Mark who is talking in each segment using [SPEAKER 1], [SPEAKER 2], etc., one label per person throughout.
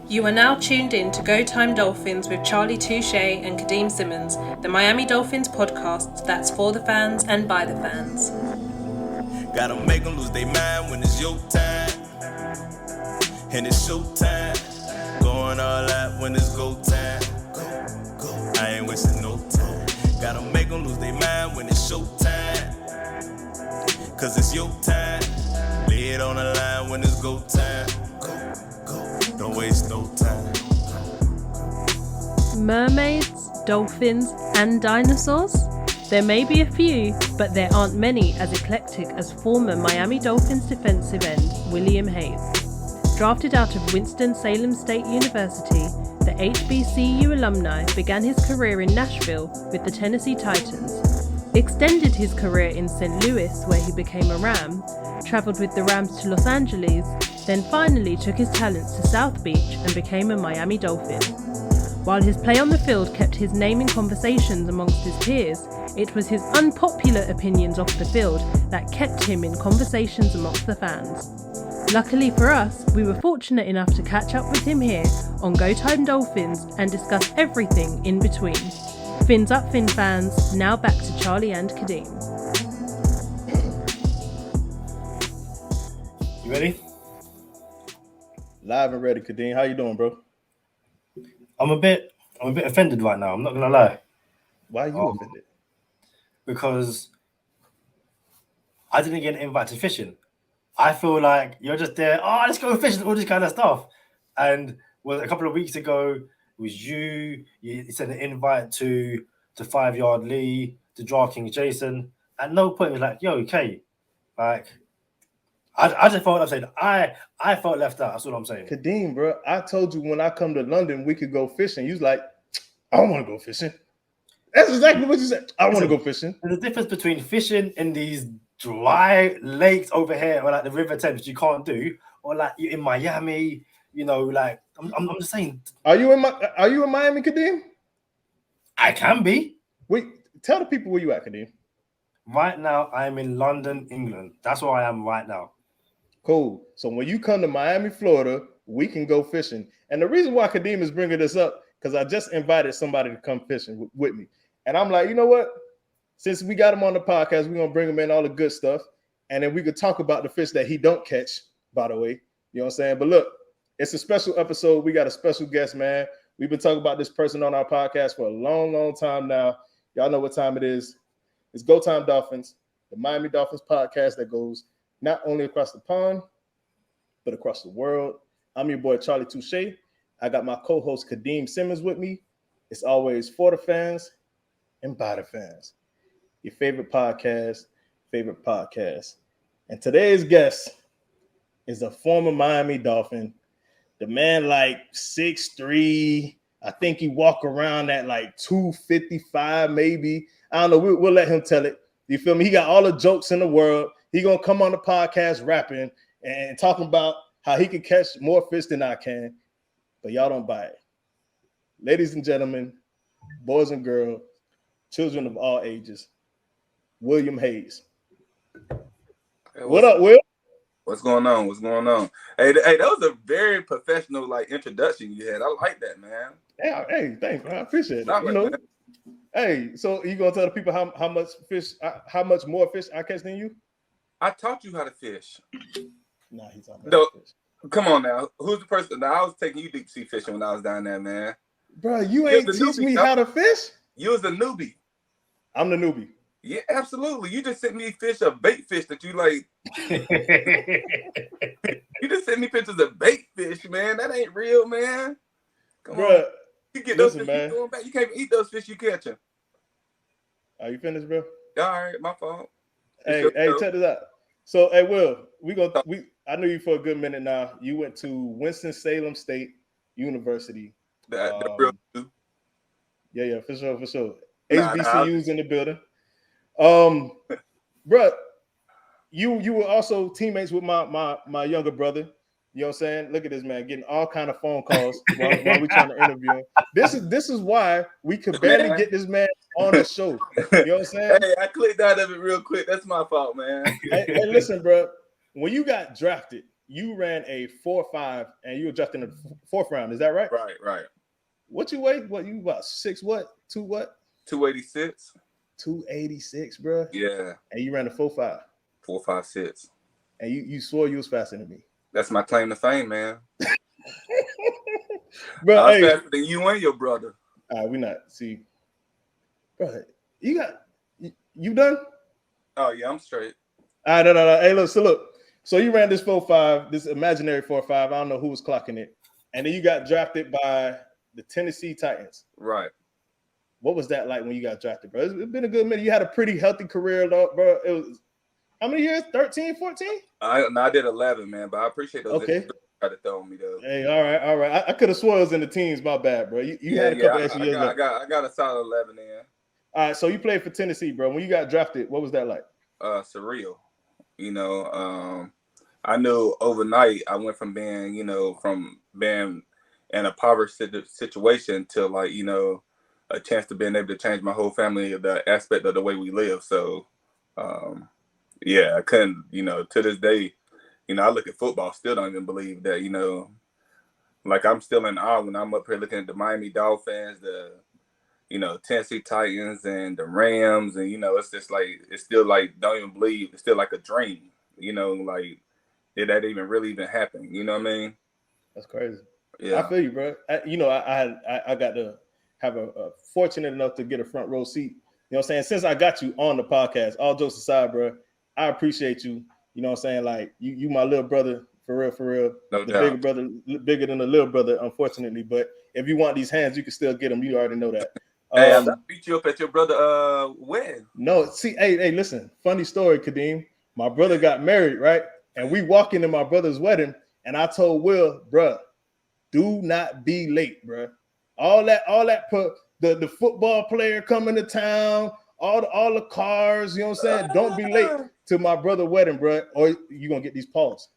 [SPEAKER 1] You are now tuned in to Go Time Dolphins with Charlie Touche and Kadeem Simmons, the Miami Dolphins podcast that's for the fans and by the fans.
[SPEAKER 2] Gotta make them lose their mind when it's your time. And it's show time. Going all out when it's go time. Go. I ain't wasting no time. Gotta make them lose their mind when it's show time. Cause it's your time. Lay it on the line when it's go time. Go. Don't waste no time.
[SPEAKER 1] Mermaids, dolphins, and dinosaurs? There may be a few, but there aren't many as eclectic as former Miami Dolphins defensive end William Hayes. Drafted out of Winston-Salem State University, the HBCU alumni began his career in Nashville with the Tennessee Titans, extended his career in St. Louis where he became a Ram, travelled with the Rams to Los Angeles, then finally took his talents to South Beach and became a Miami Dolphin. While his play on the field kept his name in conversations amongst his peers, it was his unpopular opinions off the field that kept him in conversations amongst the fans. Luckily for us, we were fortunate enough to catch up with him here on Go Time Dolphins and discuss everything in between. Fins up, Fin fans. Now back to Charlie and Kadeem.
[SPEAKER 3] You ready?
[SPEAKER 4] Live and ready, Kadeem. How you doing, bro?
[SPEAKER 3] I'm a bit offended right now. I'm not gonna lie.
[SPEAKER 4] Why are you offended?
[SPEAKER 3] Because I didn't get an invite to fishing. I feel like you're just there. Oh, let's go fishing, all this kind of stuff. And well, a couple of weeks ago, it was you sent an invite to 5 Yard Lee, to DraftKings Jason. At no point was like, yo, okay, like. I just felt upset. I felt left out. That's what I'm saying.
[SPEAKER 4] Kadeem, bro, I told you when I come to London, we could go fishing. You was like, I don't want to go fishing. That's exactly what you said. I want to go fishing.
[SPEAKER 3] There's a difference between fishing in these dry lakes over here, or like the River Thames, you can't do, or like you're in Miami. You know, like I'm just saying.
[SPEAKER 4] Are you in Miami, Kadeem?
[SPEAKER 3] I can be.
[SPEAKER 4] Wait, tell the people where you at, Kadeem.
[SPEAKER 3] Right now, I'm in London, England. That's where I am right now.
[SPEAKER 4] Cool. So when you come to Miami, Florida, we can go fishing. And the reason why Kadeem is bringing this up, because I just invited somebody to come fishing with me. And I'm like, you know what? Since we got him on the podcast, we're going to bring him in all the good stuff. And then we could talk about the fish that he don't catch, by the way. You know what I'm saying? But look, it's a special episode. We got a special guest, man. We've been talking about this person on our podcast for a long, long time now. Y'all know what time it is. It's Go Time Dolphins, the Miami Dolphins podcast that goes not only across the pond, but across the world. I'm your boy, Charlie Touche. I got my co-host, Kadeem Simmons, with me. It's always for the fans and by the fans. Your favorite podcast. And today's guest is a former Miami Dolphin. The man like 6'3". I think he walk around at like 255 maybe. I don't know. We'll let him tell it. You feel me? He got all the jokes in the world. He gonna come on the podcast rapping and talking about how he can catch more fish than I can, but y'all don't buy it. Ladies and gentlemen, boys and girls, children of all ages, William Hayes.
[SPEAKER 5] Hey,
[SPEAKER 4] what up, Will?
[SPEAKER 5] What's going on? Hey, that was a very professional introduction you had. I like that, man.
[SPEAKER 4] Hey, thanks, man. I appreciate it. You know, hey, so you gonna tell the people how much more fish I catch than you?
[SPEAKER 5] I taught you how to fish.
[SPEAKER 4] Nah, he's talking about fish.
[SPEAKER 5] Come on now. Who's the person? Now, I was taking you deep sea fishing when I was down there, man.
[SPEAKER 4] Bro, you ain't teach me how to fish?
[SPEAKER 5] You was a newbie.
[SPEAKER 4] I'm the newbie.
[SPEAKER 5] Yeah, absolutely. You just sent me a bait fish that you like. You just sent me pictures of bait fish, man. That ain't real, man. Come on. You get those fish, man. You going back. You can't eat those fish you catching.
[SPEAKER 4] Are you finished, bro?
[SPEAKER 5] All right, my fault.
[SPEAKER 4] Hey, check this out. So, hey, Will, I knew you for a good minute now. You went to Winston-Salem State University.
[SPEAKER 5] The real.
[SPEAKER 4] Yeah, for sure. HBCU's in the building. Bro, you were also teammates with my younger brother. You know what I'm saying? Look at this man getting all kind of phone calls while we trying to interview him. This is why we could barely get this man on the show. You know what I'm saying?
[SPEAKER 5] Hey, I clicked out of it real quick. That's my fault, man.
[SPEAKER 4] Hey, listen, bro. When you got drafted you ran a 4.5 and you were drafted in the fourth round. Is that right?
[SPEAKER 5] Right.
[SPEAKER 4] What you weigh? What you about 6 what? 2 what?
[SPEAKER 5] 286.
[SPEAKER 4] 286, bro.
[SPEAKER 5] Yeah.
[SPEAKER 4] And you ran a 4.5.
[SPEAKER 5] 4.56.
[SPEAKER 4] And you swore you was faster than me.
[SPEAKER 5] That's my claim to fame, man.
[SPEAKER 4] Bro,
[SPEAKER 5] I'm faster than you and your brother.
[SPEAKER 4] We not. See, bro, you done?
[SPEAKER 5] Oh yeah, I'm straight.
[SPEAKER 4] All right, no. Hey, look. So you ran this 4.5, this imaginary 4.5. I don't know who was clocking it, and then you got drafted by the Tennessee Titans.
[SPEAKER 5] Right.
[SPEAKER 4] What was that like when you got drafted, bro? It's been a good minute. You had a pretty healthy career, though, bro. It was how many years? 13, 14?
[SPEAKER 5] I did 11, man, but I appreciate those.
[SPEAKER 4] Okay.
[SPEAKER 5] Try to throw me though.
[SPEAKER 4] Hey, all right. I could have sworn it was in the teens. My bad, bro. You had a couple extra years.
[SPEAKER 5] I got a solid 11 in.
[SPEAKER 4] All right, so you played for Tennessee, bro. When you got drafted, what was that like?
[SPEAKER 5] Surreal. I knew overnight I went from being in a impoverished situation to a chance to being able to change my whole family, the aspect of the way we live. So, I couldn't, to this day, I look at football, still don't even believe that, I'm still in awe when I'm up here looking at the Miami Dolphins, the, Tennessee Titans and the Rams. And, it's just it's still don't even believe. It's still like a dream, did that really even happen? You know what I mean?
[SPEAKER 4] That's crazy.
[SPEAKER 5] Yeah.
[SPEAKER 4] I feel you, bro. I got to have a fortunate enough to get a front row seat. You know what I'm saying? Since I got you on the podcast, all jokes aside, bro, I appreciate you. You know what I'm saying? You my little brother, for real.
[SPEAKER 5] No
[SPEAKER 4] the
[SPEAKER 5] doubt.
[SPEAKER 4] Bigger brother, bigger than the little brother, unfortunately. But if you want these hands, you can still get them. You already know that.
[SPEAKER 5] Hey, I beat you up at your brother wedding.
[SPEAKER 4] No, see, hey, listen. Funny story, Kadeem. My brother got married, right? And we walk into my brother's wedding, and I told Will, bruh, do not be late, bruh. All that the football player coming to town, all the cars, you know what I'm saying? Don't be late to my brother's wedding, bruh, or you gonna get these paws.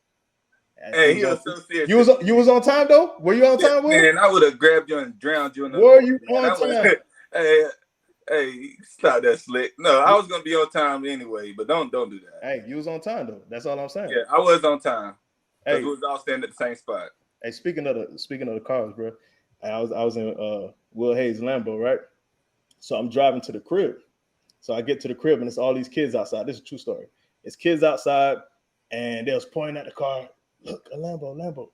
[SPEAKER 5] Hey, he was so serious.
[SPEAKER 4] You was on time though? Were you on time, Will?
[SPEAKER 5] Man, I would have grabbed you and drowned you in the
[SPEAKER 4] Were you on time?
[SPEAKER 5] Hey, stop that slick. No, I was gonna be on time anyway, but don't do that.
[SPEAKER 4] Hey, you was on time though. That's all I'm saying.
[SPEAKER 5] Yeah, I was on time.
[SPEAKER 4] Hey,
[SPEAKER 5] we was all standing at the same spot.
[SPEAKER 4] Hey, speaking of the cars, bro, I was in Will Hayes' Lambo, right? So I'm driving to the crib. So I get to the crib and it's all these kids outside. This is a true story. It's kids outside and they was pointing at the car. Look, a Lambo.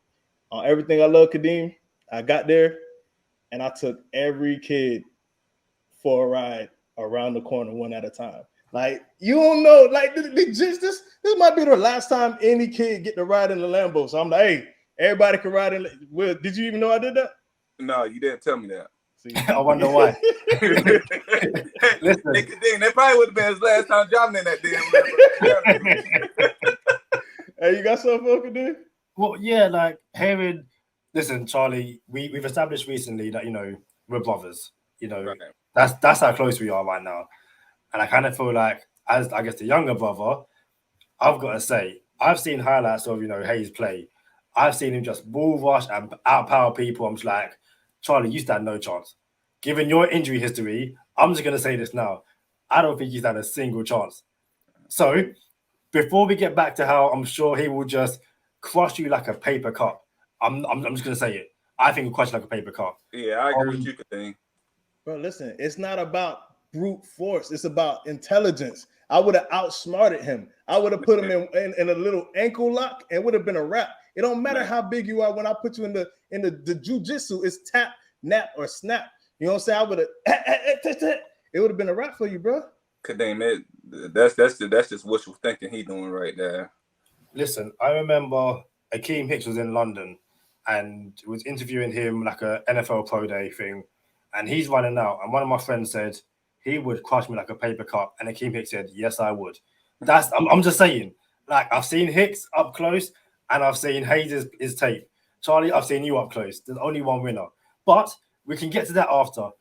[SPEAKER 4] On everything I love, Kadeem, I got there and I took every kid for a ride around the corner one at a time. You don't know, this might be the last time any kid get to ride in the Lambo. So I'm like, hey, everybody can ride in. Well, did you even know I did that?
[SPEAKER 5] No, you didn't tell me that.
[SPEAKER 3] See, I wonder why.
[SPEAKER 5] Listen, that probably would have been his last time driving in that damn Lambo.
[SPEAKER 4] Hey, you got something for Kadeem?
[SPEAKER 3] Well, yeah, hearing. Listen, Charlie, we've established recently that we're brothers.
[SPEAKER 5] Right.
[SPEAKER 3] That's how close we are right now. And I kind of feel like, as I guess the younger brother, I've got to say, I've seen highlights of, Hayes play. I've seen him just bull rush and outpower people. I'm just like, Charlie, you stand no chance. Given your injury history, I'm just going to say this now. I don't think you stand a single chance. So, before we get back to how I'm sure he will just crush you like a paper cup, I'm just going to say it. I think he'll crush you like a paper cup.
[SPEAKER 5] Yeah, I agree with you, Kadeem.
[SPEAKER 4] Bro, listen, it's not about brute force. It's about intelligence. I would have outsmarted him. I would have put him in a little ankle lock and would have been a wrap. It don't matter how big you are. When I put you in the jiu-jitsu, it's tap, nap, or snap. You know what I'm saying? I would have it would have been a wrap for you, bro.
[SPEAKER 5] Kadeem, that's just wishful thinking he doing right there.
[SPEAKER 3] Listen, I remember Akeem Hicks was in London and was interviewing him like a NFL Pro Day thing, and he's running out. And one of my friends said he would crush me like a paper cup, and Akeem Hicks said, "Yes, I would." I'm just saying. I've seen Hicks up close, and I've seen Hayes' his tape. Charlie, I've seen you up close. There's only one winner, but we can get to that after.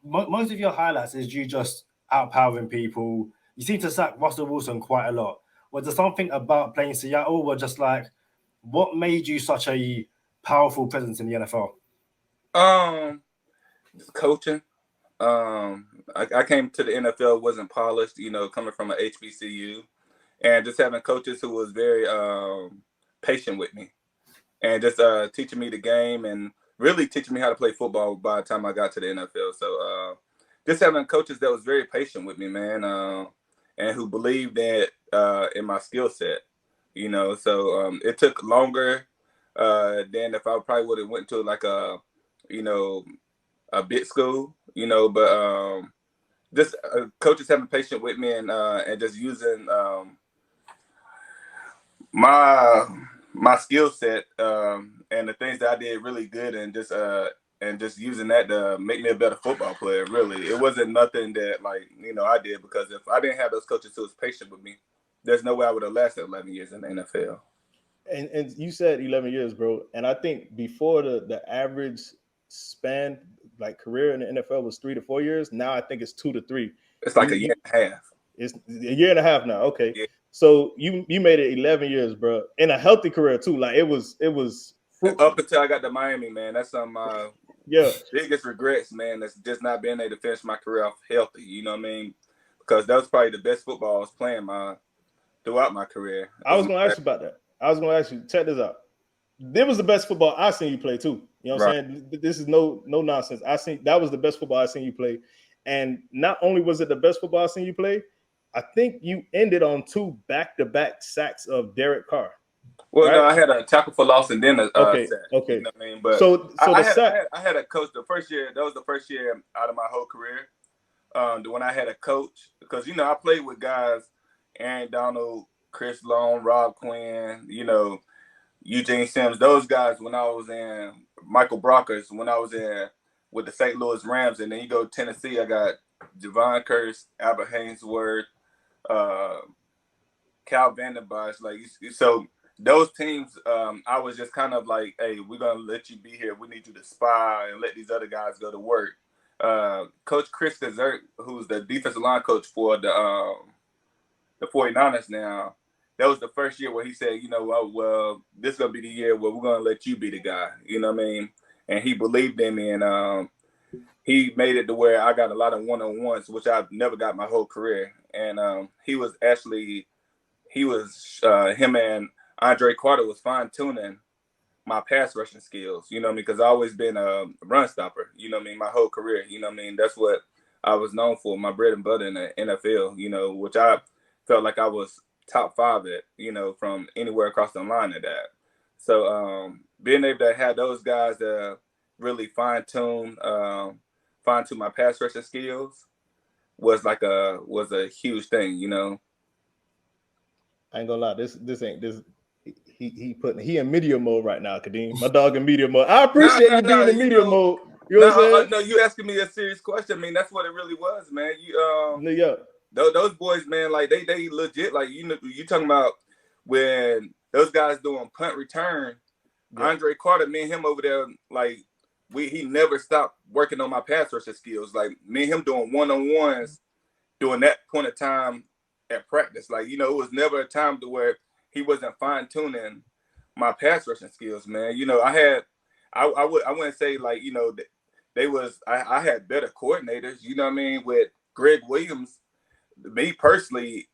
[SPEAKER 3] Most of your highlights is you just outpowering people. You seem to sack Russell Wilson quite a lot. Was there something about playing Seattle where just what made you such a powerful presence in the NFL?
[SPEAKER 5] Just coaching. I came to the NFL, wasn't polished, coming from an HBCU. and just having coaches who was very patient with me, and just teaching me the game and really teaching me how to play football by the time I got to the NFL. So just having coaches that was very patient with me, man, and who believed in my skill set, you know. So it took longer than if I probably would have went to like a, you know, a big school, you know, but just coaches having patience with me and just using my skill set and the things that I did really good, and just using that to make me a better football player. Really, it wasn't nothing that, like, you know, I did, because if I didn't have those coaches who was patient with me, there's no way I would have lasted 11 years in the NFL.
[SPEAKER 4] And you said 11 years, bro. And I think before the average span, like career in the NFL, was 3 to 4 years. Now I think it's 2 to 3.
[SPEAKER 5] It's like a year and a half.
[SPEAKER 4] It's a year and a half now. Okay.
[SPEAKER 5] Yeah.
[SPEAKER 4] So you made it 11 years, bro, in a healthy career too. Like it was fruitful.
[SPEAKER 5] Up until I got to Miami, man. That's some of my biggest regrets, man. That's just not being able to finish my career off healthy. You know what I mean? Because that was probably the best football I was playing throughout my career.
[SPEAKER 4] I was going to ask you about that. I was going to ask you, check this out. This was the best football I seen you play too. You know what I'm saying? This is no nonsense. That was the best football I seen you play. And not only was it the best football I seen you play, I think you ended on 2 back-to-back sacks of Derek Carr.
[SPEAKER 5] Well, right? No, I had a tackle for loss and then a sack.
[SPEAKER 4] Okay.
[SPEAKER 5] You know what I mean? But I had a coach the first year. That was the first year out of my whole career. When I had a coach, because, you know, I played with guys, Aaron Donald, Chris Long, Rob Quinn, you know, Eugene Sims, those guys when I was in, Michael Brockers when I was in with the St. Louis Rams. And then you go to Tennessee, I got Javon Curse, Albert Hainsworth, Cal Vanden Bosch. Like, so those teams, I was just kind of like, hey, we're going to let you be here. We need you to spy and let these other guys go to work. Coach Chris Dessert, who's the defensive line coach for the 49ers now, that was the first year where he said, you know what, well, this is going to be the year where we're going to let you be the guy. You know what I mean? And he believed in me, and he made it to where I got a lot of one-on-ones, which I've never got my whole career. And him and Andre Carter was fine-tuning my pass rushing skills, you know what I mean? Because I've always been a run stopper, you know what I mean, my whole career, you know what I mean? That's what I was known for, my bread and butter in the NFL, you know, which I felt like I was top 5 at, you know, from anywhere across the line at that. So being able to have those guys that really fine-tune my pass rushing skills was a huge thing, you know.
[SPEAKER 4] I ain't gonna lie, this he in media mode right now, Kadeem. My dog in media mode. I appreciate you being in media mode. You know what I'm saying?
[SPEAKER 5] No, you asking me a serious question. I mean, that's what it really was, man. Those boys, man, like they legit, like, you know, you talking about when those guys doing punt return. Yeah. Andre Carter, me and him over there, like he never stopped working on my pass rushing skills. Like me and him doing one-on-ones during that point of time at practice. Like, you know, it was never a time to where he wasn't fine-tuning my pass rushing skills, man. You know, I wouldn't say, like, you know, I had better coordinators, you know what I mean? With Greg Williams, me personally,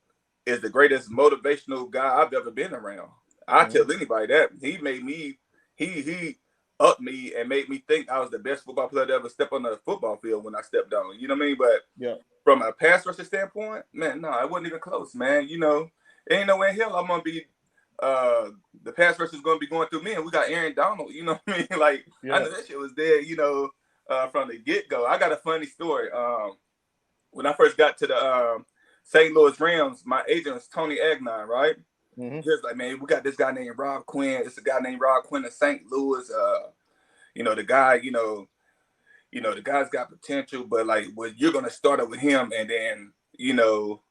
[SPEAKER 5] is the greatest motivational guy I've ever been around. I tell anybody that. He made me, he upped me and made me think I was the best football player to ever step on the football field when I stepped down. You know what I mean? But from a pass rusher standpoint, man, no, it wasn't even close, man. You know, ain't no way in hell I'm gonna be the pass rush is gonna be going through me, and we got Aaron Donald. You know what I mean? Like, I know that shit was there. You know, from the get go. I got a funny story. When I first got to the St. Louis Rams, my agent was Tony Agnon, right? Mm-hmm. He was like, man, we got this guy named Rob Quinn. It's a guy named Rob Quinn in St. Louis. You know, the guy, you know, the guy's got potential, but like, well, you're gonna start it with him, and then, you know,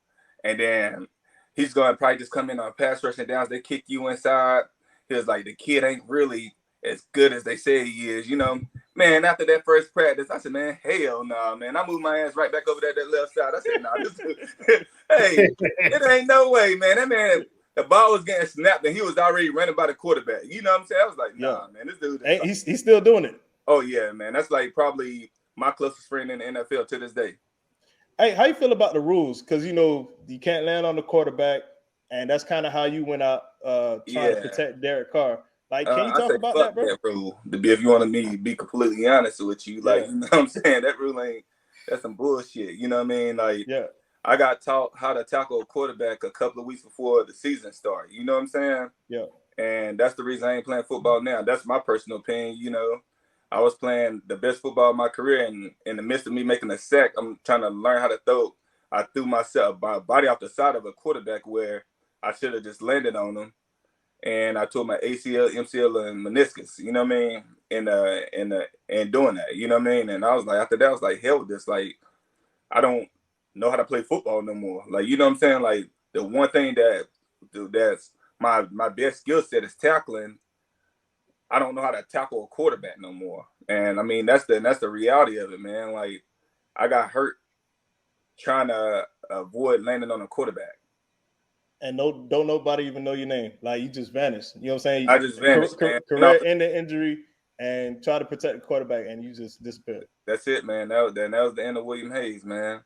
[SPEAKER 5] and then he's gonna probably just come in on pass rushing downs. They kick you inside. He was like, the kid ain't really as good as they say he is, you know. Man, after that first practice, I said, man, hell no, nah, man. I moved my ass right back over there that left side. I said, nah, hey, it ain't no way, man. That man, the ball was getting snapped, and he was already running by the quarterback. You know what I'm saying? I was like, nah, man, this dude.
[SPEAKER 4] Hey, he's still doing it.
[SPEAKER 5] Oh, yeah, man. That's like probably my closest friend in the NFL to this day.
[SPEAKER 4] Hey, how you feel about the rules? Because, you know, you can't land on the quarterback. and that's kind of how you went out trying to protect Derek Carr. Like, can you talk about that, bro?
[SPEAKER 5] That rule. If you want me to be completely honest with you, like, you know what I'm saying? That rule that's some bullshit. You know what I mean? Like, I got taught how to tackle a quarterback a couple of weeks before the season started. You know what I'm saying?
[SPEAKER 4] Yeah.
[SPEAKER 5] And that's the reason I ain't playing football now. That's my personal opinion. You know, I was playing the best football of my career, and in the midst of me making a sack, I'm trying to learn how to throw. I threw my body off the side of a quarterback where I should have just landed on him. And I tore my ACL, MCL, and meniscus, you know what I mean? And doing that, you know what I mean? And I was like, after that, I was like, hell with this. Like, I don't know how to play football no more. Like, you know what I'm saying? Like, the one thing that's my best skill set is tackling. I don't know how to tackle a quarterback no more. And I mean, that's the reality of it, man. Like, I got hurt trying to avoid landing on a quarterback.
[SPEAKER 4] And don't nobody even know your name. Like, you just vanished. You know what I'm saying?
[SPEAKER 5] I just vanished, man.
[SPEAKER 4] Career ending injury, and try to protect the quarterback, and you just disappeared.
[SPEAKER 5] That's it, man. That was the end of William Hayes, man.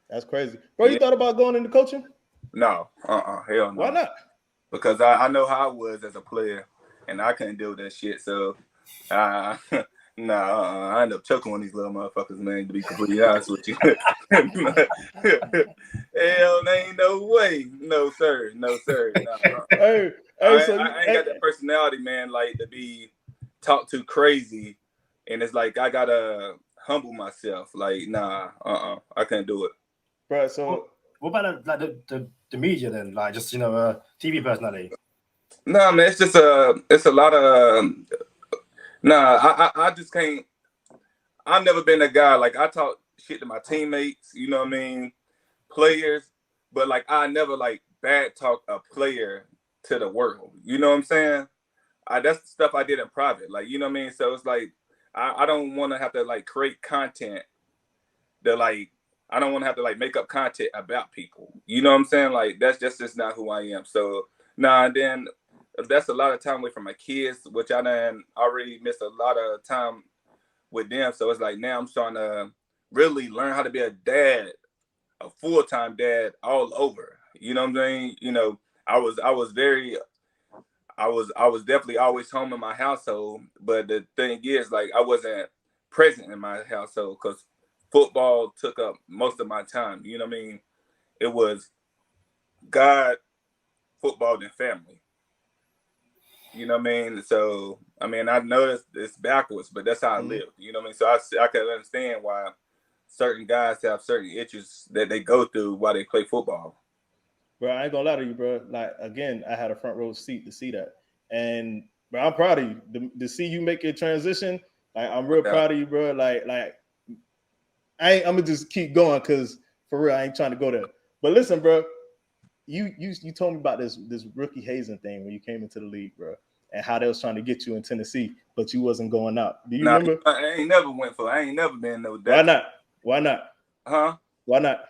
[SPEAKER 4] That's crazy, bro. You thought about going into coaching?
[SPEAKER 5] No, hell no.
[SPEAKER 4] Why not?
[SPEAKER 5] Because I know how I was as a player, and I couldn't deal with that shit. So, I end up choking on these little motherfuckers, man, to be completely honest with you. Hell, there ain't no way. No, sir. No.
[SPEAKER 4] Hey,
[SPEAKER 5] I ain't got that personality, man, like, to be talked to crazy. And it's like, I gotta humble myself. Like, I can't do it.
[SPEAKER 3] Bro, so what about the media then? Like, just, TV personality?
[SPEAKER 5] No, man, it's just it's a lot of I just can't. I've never been a guy, like, I talk shit to my teammates, you know what I mean, players, but, like, I never, like, bad talk a player to the world, you know what I'm saying? That's the stuff I did in private, like, you know what I mean? So it's like, I don't want to have to, like, create content that, like, I don't want to have to, like, make up content about people, you know what I'm saying? Like, that's just not who I am. So, and then that's a lot of time away from my kids, which I done already missed a lot of time with them. So it's like, now I'm starting to really learn how to be a dad, a full-time dad all over. You know what I'm saying? You know, I was definitely always home in my household, but the thing is, like, I wasn't present in my household because football took up most of my time. You know what I mean? It was God, football, then family. You know what I mean? So, I mean, I know it's backwards, but that's how I live. You know what I mean? So I can understand why certain guys have certain issues that they go through while they play football.
[SPEAKER 4] Bro, I ain't gonna lie to you, bro. Like, again, I had a front row seat to see that. And, bro, I'm proud of you. To see you make your transition, like, I'm real proud of you, bro. Like I'm gonna just keep going because, for real, I ain't trying to go there. But listen, bro, you told me about this rookie hazing thing when you came into the league, bro, and how they was trying to get you in Tennessee, but you wasn't going out. Do you remember?
[SPEAKER 5] I ain't never been no doubt.
[SPEAKER 4] Why not? Why not?
[SPEAKER 5] Huh?
[SPEAKER 4] Why not?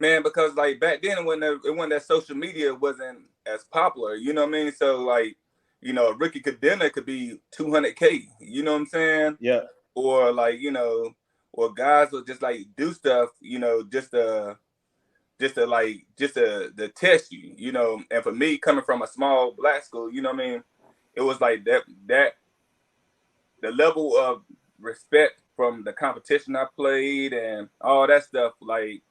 [SPEAKER 5] Man, because, like, back then when that social media wasn't as popular, you know what I mean? So, like, you know, a rookie dinner could be $200K, you know what I'm saying?
[SPEAKER 4] Yeah.
[SPEAKER 5] Or, like, you know, or guys would just, like, do stuff, you know, just to test you, you know. And for me, coming from a small black school, you know what I mean, it was like that the level of respect from the competition I played and all that stuff, like,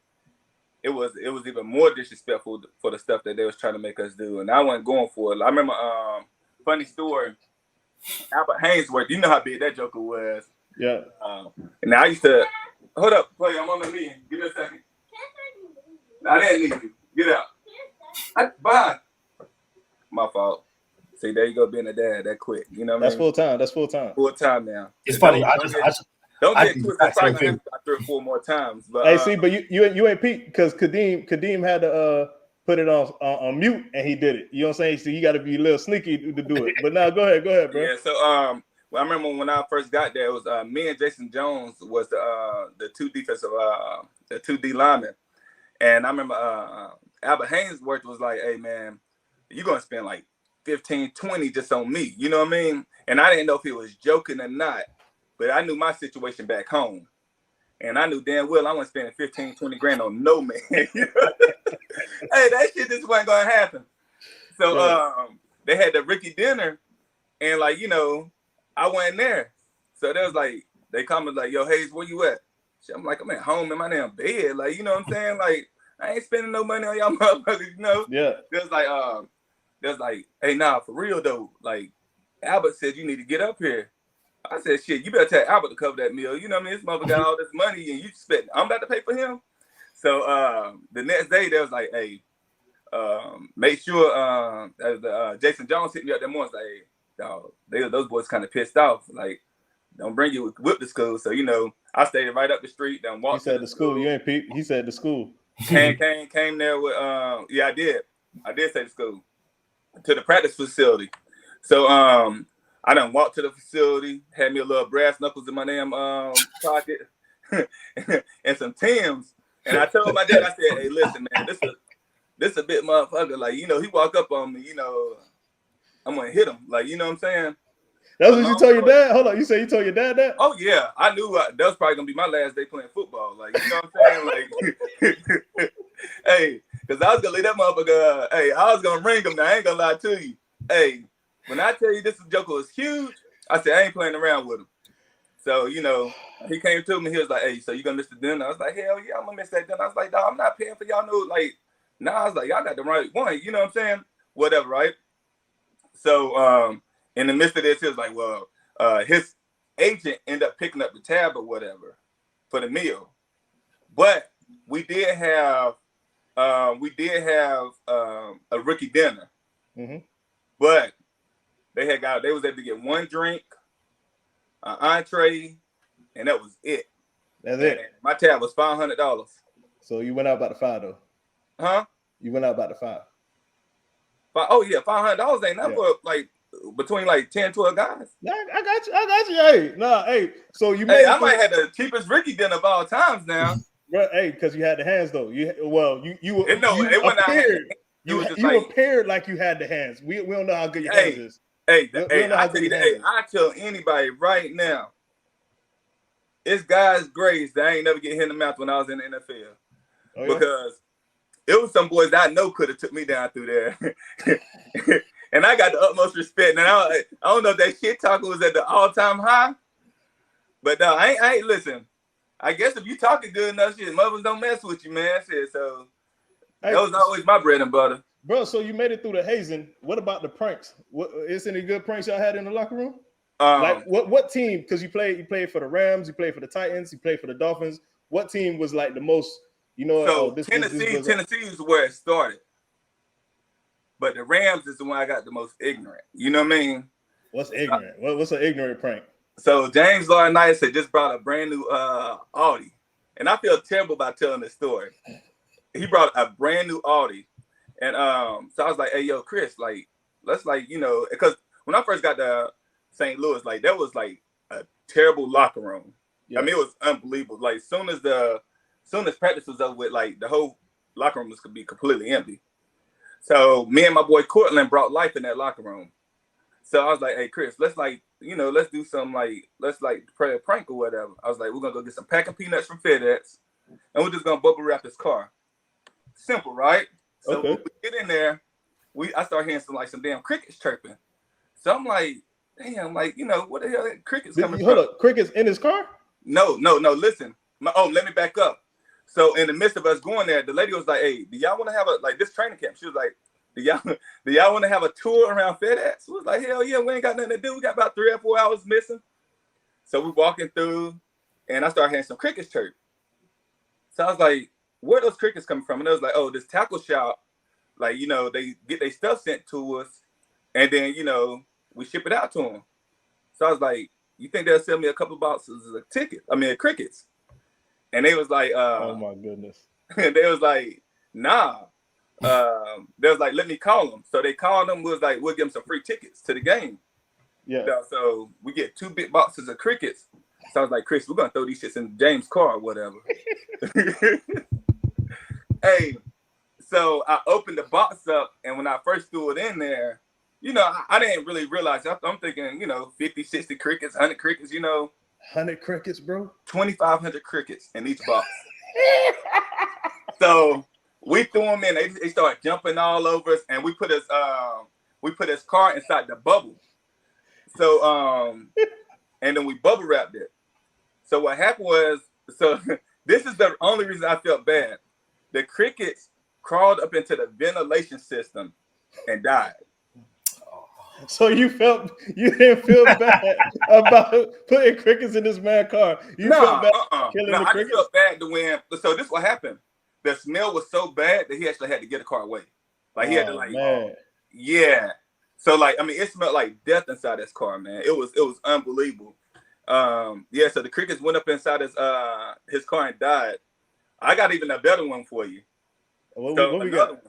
[SPEAKER 5] it was even more disrespectful for the stuff that they was trying to make us do, and I wasn't going for it. I remember, funny story, Albert Hainsworth, you know how big that joker was.
[SPEAKER 4] Yeah.
[SPEAKER 5] And I used to, hold up, play, I'm on the meeting. Give me a second. I didn't need you. Get out. Bye. My fault. See, there you go, being a dad that quick. You know what I mean?
[SPEAKER 4] That's full time.
[SPEAKER 5] Full time now.
[SPEAKER 3] It's funny.
[SPEAKER 5] Don't get twisted. I probably gonna have to 3 or 4 more times. But
[SPEAKER 4] hey, see, but you ain't peak because Kadeem had to put it on mute and he did it. You know what I'm saying? So you got to be a little sneaky to do it. But now go ahead, bro.
[SPEAKER 5] Yeah. So well, I remember when I first got there, it was me and Jason Jones was the two defensive the 2 D linemen, and I remember Albert Hainsworth was like, "Hey man, you're gonna spend like 15, 20 just on me." You know what I mean? And I didn't know if he was joking or not. But I knew my situation back home. And I knew damn well I wasn't spending 15, 20 grand on no man. Hey, that shit just wasn't going to happen. So they had the Ricky dinner, and like I wasn't there. So they was like they commented like, "Yo, Hayes, where you at?" I'm like, "I'm at home in my damn bed." Like, you know what I'm saying? Like, I ain't spending no money on y'all motherfuckers,
[SPEAKER 4] Yeah.
[SPEAKER 5] There's like, hey, nah, for real though. Like, Albert said you need to get up here. I said, shit, you better tell Albert to cover that meal. You know what I mean? This motherfucker got all this money and you spent. I'm about to pay for him. So the next day they was like, hey, make sure Jason Jones hit me up that morning. Like, hey, dog, those boys kind of pissed off. Like, don't bring you whip to school. So I stayed right up the street. Then walked.
[SPEAKER 4] He said the school. You ain't peep. He said the school.
[SPEAKER 5] Came there with I did say the school to the practice facility. So I done walked to the facility, had me a little brass knuckles in my damn pocket and some Timbs. And I told my dad, I said, hey, listen, man, this a bit motherfucker. Like, he walk up on me, I'm gonna hit him. Like, you know what I'm saying?
[SPEAKER 4] That's what you told your dad? Hold on, you say you told your dad that?
[SPEAKER 5] Oh yeah, I knew that was probably gonna be my last day playing football. Like, you know what I'm saying? Like, hey, because I was gonna leave that motherfucker. Hey, I was gonna ring him. Now I ain't gonna lie to you. Hey, when I tell you this joker was huge, I said I ain't playing around with him. So he came to me. He was like, "Hey, so you gonna miss the dinner?" I was like, "Hell yeah, I'm gonna miss that dinner." I was like, "Dog, I'm not paying for y'all." No, like, nah. I was like, "Y'all got the right one." You know what I'm saying? Whatever, right? So in the midst of this, he was like, "Well, his agent ended up picking up the tab or whatever for the meal, but we did have a rookie dinner, but they was able to get one drink, an entree, and that was it.
[SPEAKER 4] That's it.
[SPEAKER 5] My tab was $500.
[SPEAKER 4] So you went out about the $5 though?
[SPEAKER 5] Huh?
[SPEAKER 4] You went out about the $5.
[SPEAKER 5] Oh yeah, $500 ain't nothing for like between like 10, 12 guys.
[SPEAKER 4] Yeah, I got you. Hey, so you made.
[SPEAKER 5] Hey, I might have the cheapest Ricky dinner of all times now.
[SPEAKER 4] Bro, hey, because you had the hands though. You appeared. You appeared like you had the hands. We don't know how good your hands is.
[SPEAKER 5] I tell anybody right now, it's God's grace that I ain't never get hit in the mouth when I was in the NFL. Oh, yeah? Because it was some boys that I know could have took me down through there. And I got the utmost respect. And I don't know if that shit talking was at the all-time high. But no, I ain't listen. I guess if you talking good enough, shit, mothers don't mess with you, man. Shit, so that was always my bread and butter.
[SPEAKER 4] Bro, so you made it through the hazing. What about the pranks? Is any good pranks y'all had in the locker room? Like what team? Because you played for the Rams, you played for the Titans, you played for the Dolphins. What team was like the most? So
[SPEAKER 5] Tennessee is where it started, but the Rams is the one I got the most ignorant. You know what I mean?
[SPEAKER 4] What's ignorant? What's an ignorant prank? So
[SPEAKER 5] James Laurinaitis had just brought a brand new Audi, and I feel terrible about telling this story. He brought a brand new Audi, and so I was like, "Hey, yo, Chris, like, let's because when I first got to St. Louis, like, that was like a terrible locker room. Yeah. I mean, it was unbelievable. Like, soon as practice was over with, like, the whole locker room was could be completely empty. So me and my boy Cortland brought life in that locker room. So I was like, "Hey, Chris, let's do some let's play a prank or whatever." I was like, "We're gonna go get some packing peanuts from FedEx, and we're just gonna bubble wrap his car." Simple, right? So when we get in there, I start hearing some damn crickets chirping. So I'm like, damn, what the hell are crickets coming from?
[SPEAKER 4] Hold up, crickets in his car?
[SPEAKER 5] No, listen. Let me back up. So in the midst of us going there, the lady was like, "Hey, do y'all want to have this training camp?" She was like, Do y'all want to have a tour around FedEx? We was like, hell yeah, we ain't got nothing to do. We got about 3 or 4 hours missing. So we walking through, and I started hearing some crickets chirp. So I was like, where are those crickets coming from? And it was like, oh, this tackle shop, they get their stuff sent to us, and then, we ship it out to them. So I was like, you think they'll sell me a couple of boxes of crickets? And they was like,
[SPEAKER 4] oh my goodness.
[SPEAKER 5] They was like, nah. They was like, let me call them. So they called them, was like, we'll give them some free tickets to the game.
[SPEAKER 4] Yeah.
[SPEAKER 5] So we get 2 big boxes of crickets. So I was like, Chris, we're gonna throw these shits in James' car or whatever. Hey, so I opened the box up, and when I first threw it in there, I didn't really realize. I'm thinking, 50, 60 crickets, 100 crickets,
[SPEAKER 4] 100 crickets, bro?
[SPEAKER 5] 2,500 crickets in each box. So We threw him in. They started jumping all over us, and we put his car inside the bubble. So and then we bubble wrapped it. So what happened was, this is the only reason I felt bad. The crickets crawled up into the ventilation system and died.
[SPEAKER 4] So you didn't feel bad about putting crickets in this man's car. You felt bad killing the crickets?
[SPEAKER 5] I felt bad to win. So this is what happened. The smell was so bad that he actually had to get the car away. Like he had to yeah. So it smelled like death inside this car, man. It was unbelievable. Yeah, so the crickets went up inside his car and died. I got even a better one for you.
[SPEAKER 4] What we got?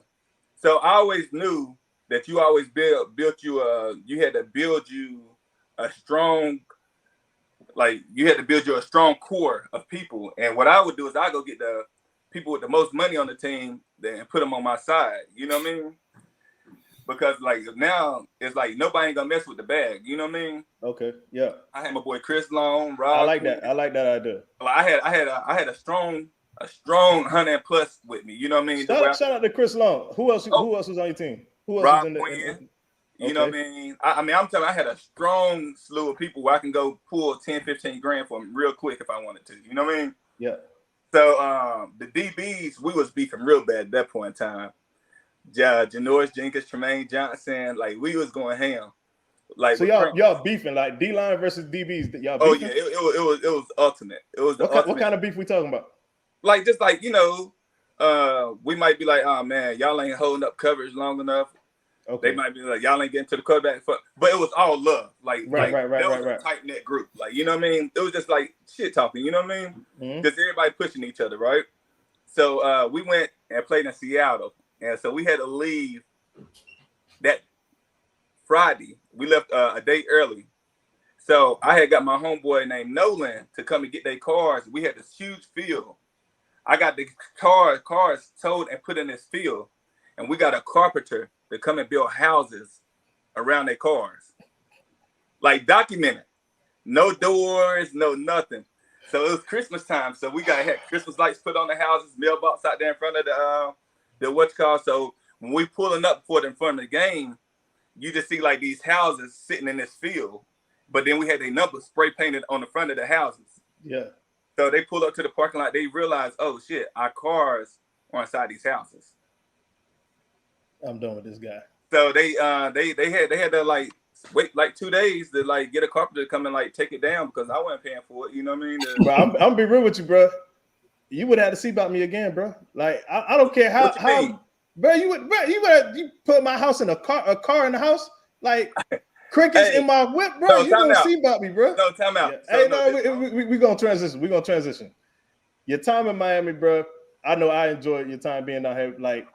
[SPEAKER 5] So I always knew that you always you had to build you a strong, a strong core of people. And what I would do is I go get the people with the most money on the team and put them on my side. You know what I mean? Because now it's nobody ain't gonna mess with the bag. You know what I mean?
[SPEAKER 4] Okay. Yeah.
[SPEAKER 5] I had my boy Chris Long, Rob.
[SPEAKER 4] I like that idea.
[SPEAKER 5] I had a strong 100+ with me. You know what I mean?
[SPEAKER 4] Shout out to Chris Long. Who else was on your team? Who else
[SPEAKER 5] Rob
[SPEAKER 4] was in the
[SPEAKER 5] Quinn. You know what I mean? I'm telling you, I had a strong slew of people where I can go pull 10, 15 grand from real quick if I wanted to. You know what I mean?
[SPEAKER 4] Yeah.
[SPEAKER 5] So the DBs, we was beefing real bad at that point in time. Janoris Jenkins, Tremaine Johnson, we was going ham.
[SPEAKER 4] So y'all beefing D-line versus DBs. Y'all beefing?
[SPEAKER 5] Oh yeah, it was ultimate. It was
[SPEAKER 4] what kind of beef we talking about?
[SPEAKER 5] We might be like, oh man, y'all ain't holding up coverage long enough. Okay. They might be like, y'all ain't getting to the quarterback, but it was all love. Right. A tight knit group. You know what I mean? It was just shit talking. You know what I mean? Because everybody pushing each other, right? So we went and played in Seattle, and so we had to leave that Friday. We left a day early. So I had got my homeboy named Nolan to come and get their cars. We had this huge field. I got the cars towed and put in this field, and we got a carpenter to come and build houses around their cars. Documented. No doors, no nothing. So it was Christmas time. So we had Christmas lights put on the houses, mailbox out there in front of the what's called. So when we pulling up for it in front of the game, you just see these houses sitting in this field. But then we had their numbers spray painted on the front of the houses.
[SPEAKER 4] Yeah.
[SPEAKER 5] So they pull up to the parking lot. They realize, oh shit, our cars are inside these houses.
[SPEAKER 4] I'm done with this guy.
[SPEAKER 5] So they had to wait 2 days to get a carpenter to come and take it down because I wasn't paying for it. You know what I mean?
[SPEAKER 4] Bro, I'm gonna be real with you, bro. You would have to see about me again, bro. I don't care how bro. You put my house in a car in the house crickets in my whip, bro. You gonna see about me, bro.
[SPEAKER 5] No, time out.
[SPEAKER 4] Yeah. We gonna transition. We gonna transition. Your time in Miami, bro. I know I enjoyed your time being down here.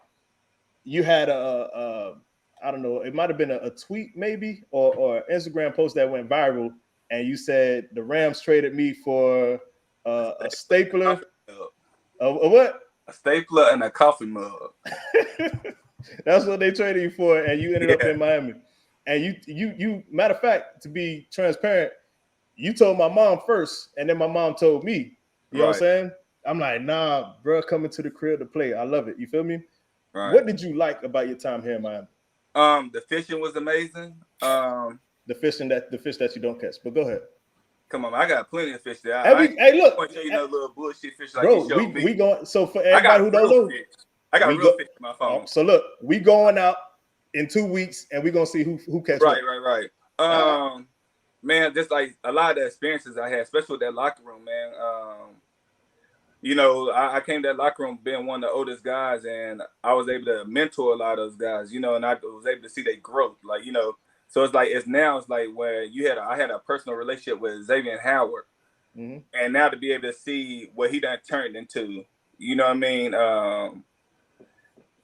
[SPEAKER 4] You had I don't know, it might have been a tweet maybe or an Instagram post that went viral, and you said the Rams traded me for a stapler. A what?
[SPEAKER 5] A stapler and a coffee mug.
[SPEAKER 4] That's what they traded you for, and you ended up in Miami. And you matter of fact, to be transparent, you told my mom first, and then my mom told me. You know what I'm saying? I'm like, nah, bro, coming to the crib to play. I love it. You feel me? Right. What did you like about your time here in Miami?
[SPEAKER 5] The fishing was amazing.
[SPEAKER 4] The fish that you don't catch. But go ahead.
[SPEAKER 5] Come on, I got plenty of fish there.
[SPEAKER 4] Hey, look.
[SPEAKER 5] I want to show you no little bullshit fish
[SPEAKER 4] bro, we going. So for everybody who don't know,
[SPEAKER 5] I got real fish in my phone.
[SPEAKER 4] So look, we going out in 2 weeks, and we're gonna see who catches.
[SPEAKER 5] Right. Man, just a lot of the experiences I had, especially with that locker room, man. I came to that locker room being one of the oldest guys, and I was able to mentor a lot of those guys, and I was able to see their growth, So it's where I had a personal relationship with Xavier Howard, and now to be able to see what he done turned into, you know what I mean?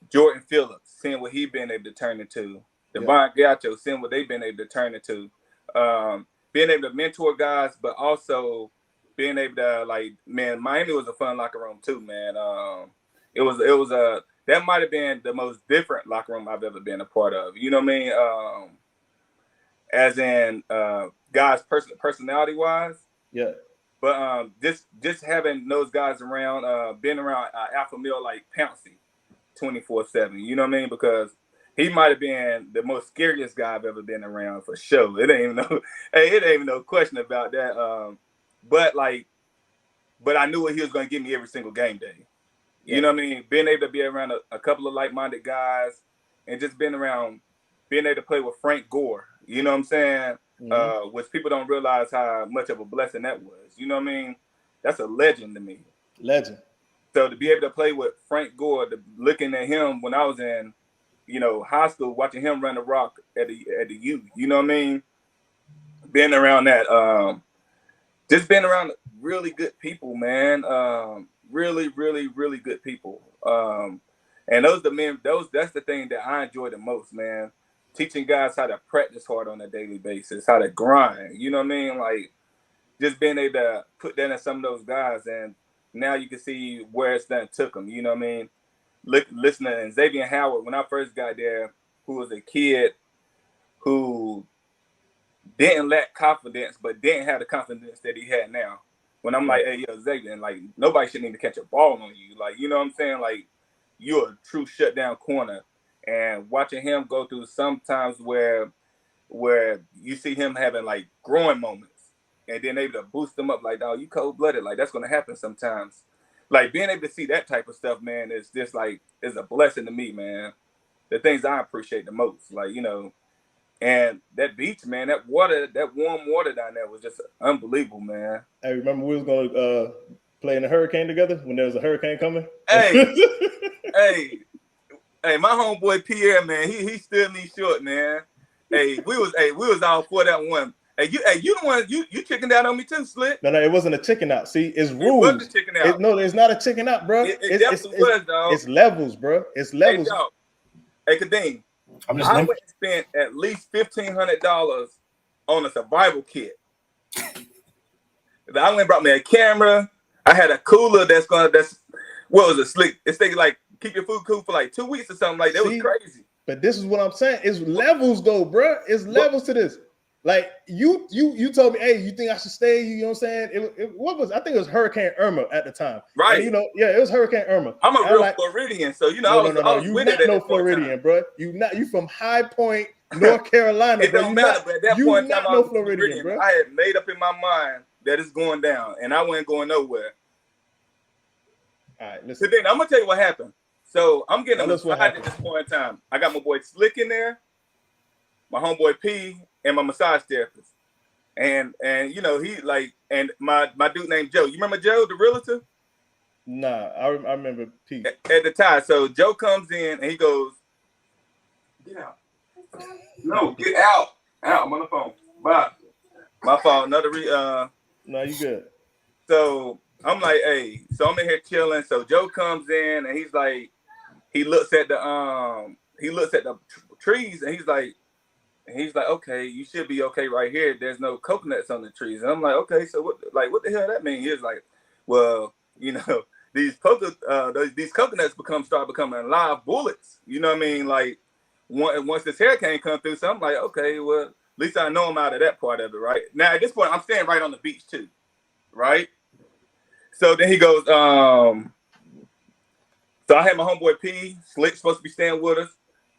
[SPEAKER 5] Jordan Phillips, seeing what he been able to turn into, Devon Gaucho, seeing what they've been able to turn into, being able to mentor guys, but also being able to Miami was a fun locker room too, man. It was that might have been the most different locker room I've ever been a part of. You know what I mean? As in guys personality wise.
[SPEAKER 4] Yeah.
[SPEAKER 5] But just having those guys around, being around alpha male like Pouncey, 24/7. You know what I mean? Because he might have been the most scariest guy I've ever been around for sure. It ain't even it ain't even no question about that. But I knew what he was going to give me every single game day. You know what I mean? Being able to be around a couple of like-minded guys and just being able to play with Frank Gore. You know what I'm saying? Which people don't realize how much of a blessing that was. You know what I mean? That's a legend to me.
[SPEAKER 4] Legend.
[SPEAKER 5] So to be able to play with Frank Gore, looking at him when I was in, high school, watching him run the rock at the U. You know what I mean? Being around that, just being around really good people, man. Really, really, really good people. And that's the thing that I enjoy the most, man. Teaching guys how to practice hard on a daily basis, how to grind. You know what I mean? Like just being able to put that in some of those guys, and now you can see where it's done took them. You know what I mean? Listening to Xavier Howard when I first got there, who was a kid who didn't lack confidence, but didn't have the confidence that he had now. When I'm like, hey, yo, Xavier, and like nobody should need to catch a ball on you. Like, you know what I'm saying? Like, you're a true shutdown corner. And watching him go through sometimes where you see him having like growing moments and then able to boost them up like, oh, you cold-blooded. Like, that's going to happen sometimes. Like, being able to see that type of stuff, man, is just like, is a blessing to me, man. The things I appreciate the most, like, and that beach, man, that warm water down there was just unbelievable, man.
[SPEAKER 4] Hey, remember we was going to play in the hurricane together when there was a hurricane coming?
[SPEAKER 5] Hey, hey, my homeboy Pierre, man, he stood me short, man. We was all for that one. Hey, you the one you chickened out on me too, Slick.
[SPEAKER 4] No, it wasn't a chicken out. See, it's rules.
[SPEAKER 5] It wasn't a chicken out.
[SPEAKER 4] No, it's not a chicken out, bro.
[SPEAKER 5] It definitely was, dog.
[SPEAKER 4] It's levels, bro. It's levels.
[SPEAKER 5] Hey, Kadeem, I went and spent at least $1,500 on a survival kit. I went and brought me a camera. I had a cooler what was it, Slick? It's thinking like keep your food cool for like 2 weeks or something like that. Was crazy.
[SPEAKER 4] But this is what I'm saying. It's levels though, bro. It's levels to this. Like you told me, hey, you think I should stay? You know what I'm saying? I think it was Hurricane Irma at the time.
[SPEAKER 5] Right.
[SPEAKER 4] And, it was Hurricane Irma.
[SPEAKER 5] I'm a real Floridian, so
[SPEAKER 4] I was you not no Floridian, bro. You from High Point, North Carolina.
[SPEAKER 5] It don't matter, but at that point in time, I was
[SPEAKER 4] Floridian, bro.
[SPEAKER 5] I had made up in my mind that it's going down, and I wasn't going nowhere.
[SPEAKER 4] All right, listen.
[SPEAKER 5] So then I'm gonna tell you what happened. So I'm getting a massage at this point in time. I got my boy Slick in there, my homeboy P, and my massage therapist. And he like, and my dude named Joe. You remember Joe, the realtor?
[SPEAKER 4] Nah, I remember P.
[SPEAKER 5] At the time. So Joe comes in and he goes, get out. No, get out. Out. I'm on the phone. Bye. My fault. No,
[SPEAKER 4] you good.
[SPEAKER 5] So I'm like, hey, so I'm in here chilling. So Joe comes in and he's like, he looks at the trees and he's like, okay, you should be okay right here. There's no coconuts on the trees. And I'm like, okay, so what the hell that mean? He was like, well, these coconuts start becoming live bullets. You know what I mean? Like once this hurricane comes through, so I'm like, okay, well, at least I know I'm out of that part of it, right? Now at this point, I'm staying right on the beach too, right? So then he goes, so I had my homeboy P, Slick supposed to be staying with us,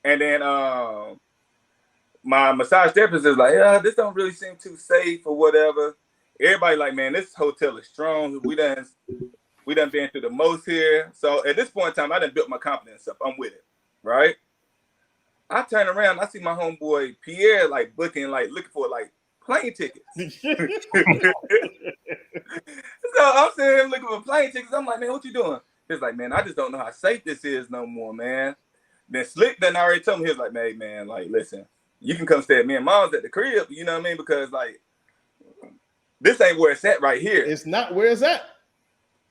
[SPEAKER 5] and then my massage therapist is like, yeah, this don't really seem too safe or whatever. Everybody like, man, this hotel is strong. We done been through the most here. So at this point in time, I done built my confidence up. I'm with it, right? I turn around, I see my homeboy Pierre like looking for like plane tickets. So I'm sitting here looking for plane tickets. I'm like, man, what you doing? He's like, man, I just don't know how safe this is no more, man. Then Slick done already told me, he was like, man, like, listen, you can come stay at me and mom's at the crib, you know what I mean? Because like, this ain't where it's at right here.
[SPEAKER 4] It's not where it's at.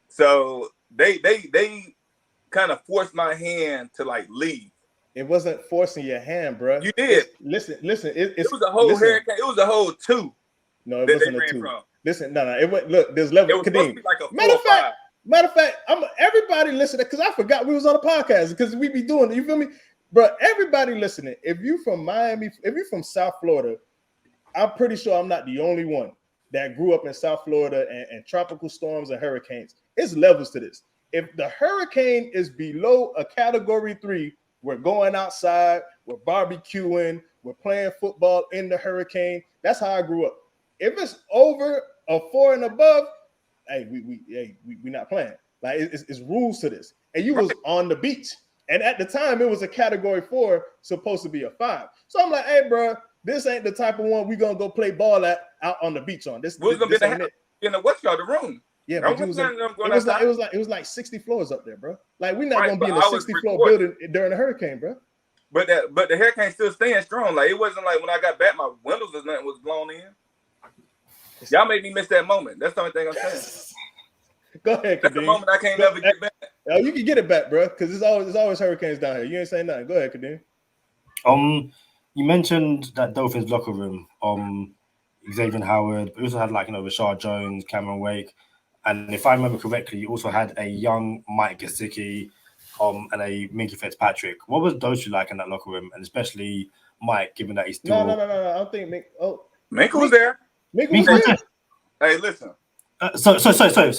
[SPEAKER 5] So they kind of forced my hand to like leave.
[SPEAKER 4] It wasn't forcing your hand, bro.
[SPEAKER 5] You did.
[SPEAKER 4] Listen.
[SPEAKER 5] It was a whole hurricane. It was a whole two.
[SPEAKER 4] No, it wasn't a two. From. Listen, no. It went. Look, there's level.
[SPEAKER 5] It was supposed to be like a 4
[SPEAKER 4] Matter of fact, everybody listening because I forgot we was on a podcast because we be doing it. You feel me, bro? Everybody listening. If you from Miami, if you're from South Florida, I'm pretty sure I'm not the only one that grew up in South Florida and tropical storms and hurricanes. It's levels to this. if the hurricane is below a category 3, we're going outside, we're barbecuing, we're playing football in the hurricane. That's how I grew up. If it's over a 4 and above, hey, we not playing. Like it's rules to this. And you was on the beach. And at the time, it was a category 4, supposed to be a 5. So I'm like, hey, bro, this ain't the type of one we're gonna go play ball at out on the beach on. This
[SPEAKER 5] We're gonna
[SPEAKER 4] this
[SPEAKER 5] be
[SPEAKER 4] ain't it.
[SPEAKER 5] in the what's y'all the room.
[SPEAKER 4] Yeah, but it was like 60 floors up there, bro. Like we're not gonna be in a 60 floor building during a hurricane, bro.
[SPEAKER 5] But the hurricane still staying strong. Like it wasn't like when I got back, my windows or nothing was blown in. Y'all made me miss that moment. That's the only thing I'm saying.
[SPEAKER 4] Go ahead,
[SPEAKER 5] that's the moment I can't never get back.
[SPEAKER 4] Oh, you can get it back, bro, because there's always hurricanes down here. You ain't saying nothing. Go ahead, Kadeem.
[SPEAKER 3] You mentioned that Dolphins locker room. Xavier Howard, but you also had Rashard Jones, Cameron Wake, and if I remember correctly, you also had a young Mike Gesicki, and a Minkah Fitzpatrick. What was those two like in that locker room, and especially Mike, given that he's still
[SPEAKER 4] no. I don't think
[SPEAKER 5] Minkah was there.
[SPEAKER 4] Minkah was there.
[SPEAKER 5] Hey, listen.
[SPEAKER 3] So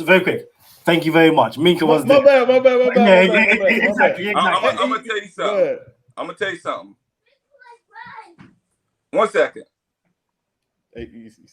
[SPEAKER 3] very quick. Thank you very much. Minkah was there.
[SPEAKER 4] My bad.
[SPEAKER 3] Exactly.
[SPEAKER 5] I'm gonna tell you something. I'm gonna tell you something. 1 second.
[SPEAKER 4] Hey,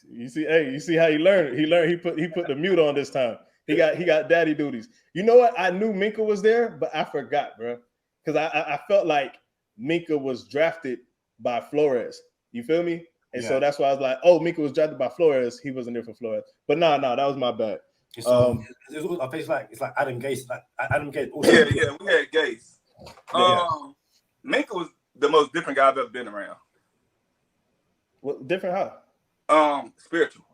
[SPEAKER 4] you see how he learned. He put the mute on this time. He got daddy duties. You know what? I knew Minkah was there, but I forgot, bro, because I felt like Minkah was drafted by Flores. You feel me? And so that's why I was like, oh, Minkah was drafted by Flores. He wasn't there for Flores. But no, that was my bad.
[SPEAKER 3] It's like Adam Gase. Adam Gase.
[SPEAKER 5] Also. Yeah, we had Gase. Minkah was the most different guy I've ever been around.
[SPEAKER 4] What different how?
[SPEAKER 5] Spiritual.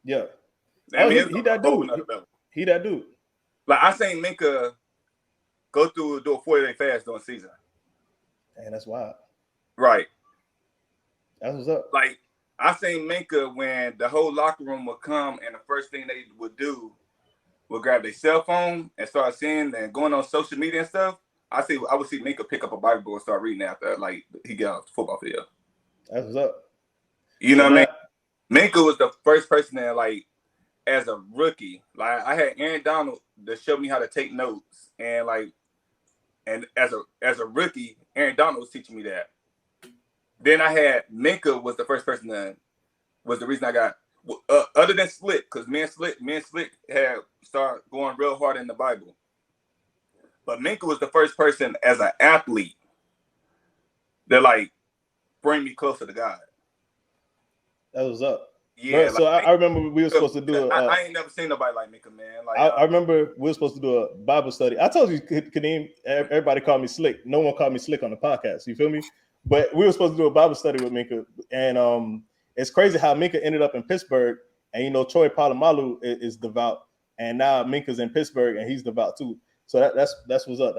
[SPEAKER 4] Yeah.
[SPEAKER 5] I mean,
[SPEAKER 4] he that dude. He that dude.
[SPEAKER 5] Like I seen Minkah do a 40-day fast during season.
[SPEAKER 4] Man, that's wild.
[SPEAKER 5] Right.
[SPEAKER 4] That's what's up.
[SPEAKER 5] Like I seen Minkah when the whole locker room would come and the first thing they would do would grab their cell phone and start seeing and going on social media and stuff. I would see Minkah pick up a Bible and start reading after like he got off the football field.
[SPEAKER 4] That's what's up.
[SPEAKER 5] You know what I mean? Minkah was the first person that like as a rookie, like I had Aaron Donald to show me how to take notes and as a rookie, Aaron Donald was teaching me that. Then I had Minkah was the first person that was the reason I got other than Slick, because me and Slick had started going real hard in the Bible. But Minkah was the first person as an athlete that like bring me closer to God.
[SPEAKER 4] That was up.
[SPEAKER 5] Yeah.
[SPEAKER 4] Bro, so I remember we were supposed to do
[SPEAKER 5] I ain't never seen nobody like Minkah, man. Like
[SPEAKER 4] I remember we were supposed to do a Bible study. I told you, Kadeem, everybody called me Slick. No one called me Slick on the podcast. You feel me? But we were supposed to do a Bible study with Minkah, and it's crazy how Minkah ended up in Pittsburgh. And Troy Polamalu is devout, and now Minkah's in Pittsburgh, and he's devout too. So that's what's up.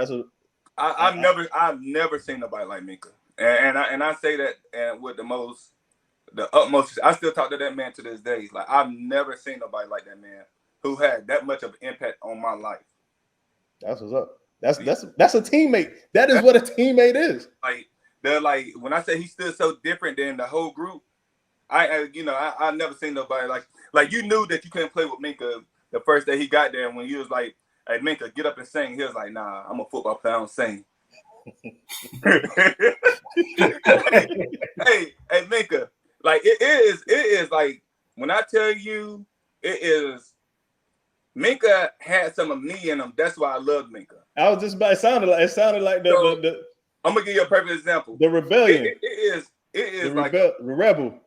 [SPEAKER 5] I've never seen nobody like Minkah, and I say that and with the utmost. I still talk to that man to this day. Like I've never seen nobody like that man who had that much of an impact on my life.
[SPEAKER 4] That's what's up. That's a teammate. That is what a teammate is.
[SPEAKER 5] Like they're like when I say he's still so different than the whole group. I never seen nobody like you knew that you couldn't play with Minkah the first day he got there. When he was like, "Hey Minkah, get up and sing," he was like, "Nah, I'm a football player. I don't sing." hey Minkah, like it is like when I tell you it is. Minkah had some of me in him. That's why I love Minkah.
[SPEAKER 4] I was just about. It sounded like the
[SPEAKER 5] I'm gonna give you a perfect example.
[SPEAKER 4] The rebellion.
[SPEAKER 5] It is like
[SPEAKER 4] the rebel.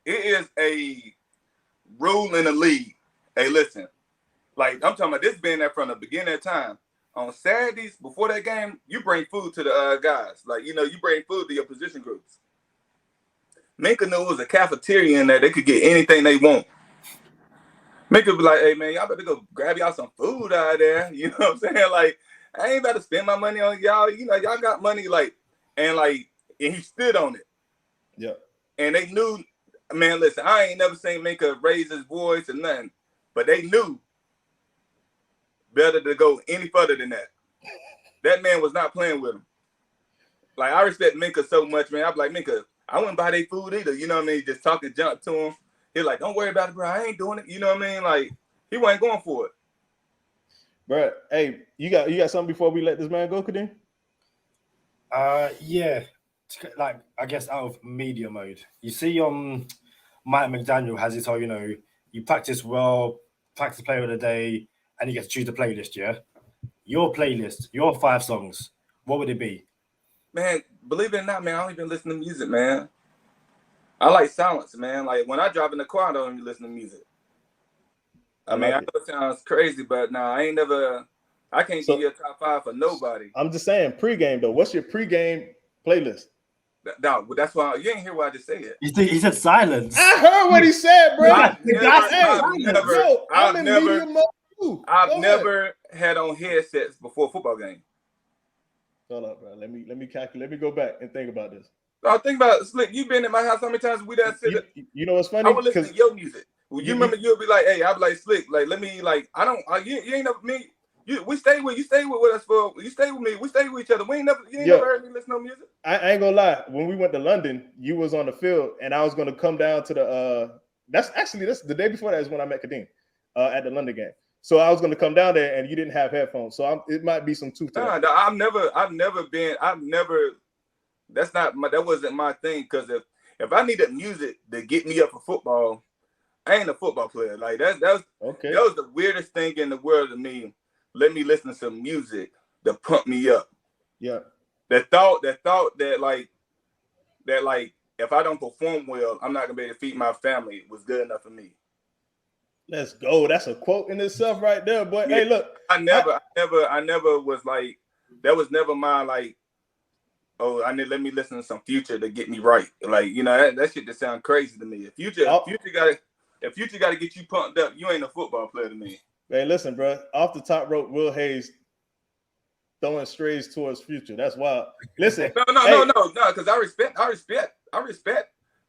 [SPEAKER 5] It is a rule in the league. Hey, listen, like I'm talking about this being there from the beginning of time. On Saturdays before that game, you bring food to the guys. Like you bring food to your position groups. Minkah knew it was a cafeteria in there. They could get anything they want. Minkah be like, "Hey man, y'all better go grab y'all some food out of there." You know what I'm saying? Like I ain't about to spend my money on y'all. Y'all got money, and he stood on it.
[SPEAKER 4] Yeah.
[SPEAKER 5] And they knew, man, listen, I ain't never seen Minkah raise his voice or nothing, but they knew better to go any further than that. That man was not playing with him. Like, I respect Minkah so much, man. I'm like, Minkah, I wouldn't buy their food either. You know what I mean? Just talking junk to him. He's like, don't worry about it, bro. I ain't doing it. You know what I mean? Like, he wasn't going for it.
[SPEAKER 4] Bro, hey, you got something before we let this man go, Kadeem?
[SPEAKER 3] Yeah, like I guess out of media mode, you see, Mike McDaniel has his whole, you practice well, practice player of the day, and you get to choose the playlist. Yeah, your playlist, your 5 songs, what would it be?
[SPEAKER 5] Man, believe it or not, man, I don't even listen to music, man. I like silence, man. Like when I drive in the car, I don't even listen to music. I know it sounds crazy, but nah, I can't give you a top 5 for nobody.
[SPEAKER 4] I'm just saying, pregame though. What's your pregame playlist?
[SPEAKER 5] No, that's why you ain't hear what I just said.
[SPEAKER 3] He said silence.
[SPEAKER 4] I heard what he said, bro. I've
[SPEAKER 5] never had on headsets before a football game.
[SPEAKER 4] Hold up, bro. Let me calculate. Let me go back and think about this.
[SPEAKER 5] I think about it, Slick. You've been in my house how many times we done sit?
[SPEAKER 4] You know what's funny?
[SPEAKER 5] I would listen to your music. Well, you remember you'll be like, "Hey," I'll be like, "Slick, like let me like I don't you ain't never me. We stay with us for you stay with me. We stay with each other. You ain't never heard me listen to music.
[SPEAKER 4] I ain't gonna lie. When we went to London, you was on the field, and I was gonna come down to the. That's the day before that is when I met Kadeem at the London game. So I was gonna come down there, and you didn't have headphones. So it might be some truth to that.
[SPEAKER 5] No, that wasn't my thing. Because if I needed music to get me up for football, I ain't a football player. Like that was okay. That was the weirdest thing in the world to me. Let me listen to some music to pump me up.
[SPEAKER 4] Yeah.
[SPEAKER 5] That thought that like if I don't perform well, I'm not gonna be able to feed my family was good enough for me.
[SPEAKER 4] Let's go. That's a quote in itself right there, boy.
[SPEAKER 5] Yeah.
[SPEAKER 4] Hey, look.
[SPEAKER 5] I never was like that was never my like, oh, let me listen to some Future to get me right. Like, that shit just sound crazy to me. If Future gotta get you pumped up, you ain't a football player to me.
[SPEAKER 4] Hey, listen, bro. Off the top rope, Will Hayes throwing strays towards Future. That's wild. Listen.
[SPEAKER 5] No, because I respect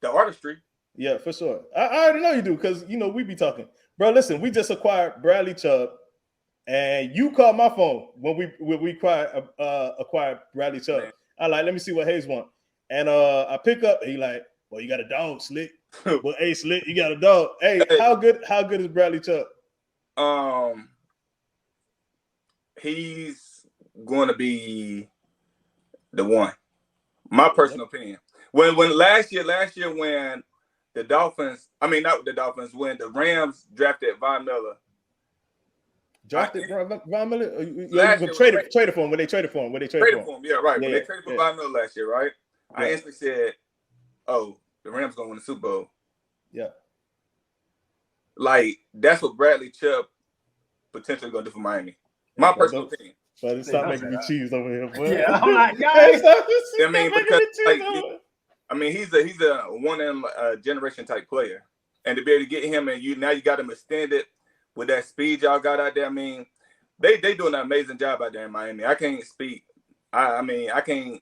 [SPEAKER 5] the artistry.
[SPEAKER 4] Yeah, for sure. I already know you do, because we be talking. Bro, listen, we just acquired Bradley Chubb, and you called my phone when we acquired Bradley Chubb. Man. I like, let me see what Hayes want. And I pick up, and he like, well, you got a dog, Slick. Well, hey, Slick, you got a dog. Hey, how good is Bradley Chubb?
[SPEAKER 5] He's going to be the one. My personal opinion. When last year when the Dolphins, not the Dolphins, when the Rams drafted Von Miller.
[SPEAKER 4] Von Miller? Traded for him. When they traded for him.
[SPEAKER 5] Yeah, right. When they traded for Von Miller last year, right? Yeah. I instantly said, oh, the Rams going to win the Super Bowl.
[SPEAKER 4] Yeah.
[SPEAKER 5] Like, that's what Bradley Chubb potentially going to do for Miami. My personal opinion.
[SPEAKER 4] But stop making me cheese over here, boy.
[SPEAKER 3] Yeah, I'm like, guys.
[SPEAKER 5] He's a one in a generation type player, and to be able to get him and you got him extended with that speed y'all got out there. They doing an amazing job out there in Miami. I can't speak. I can't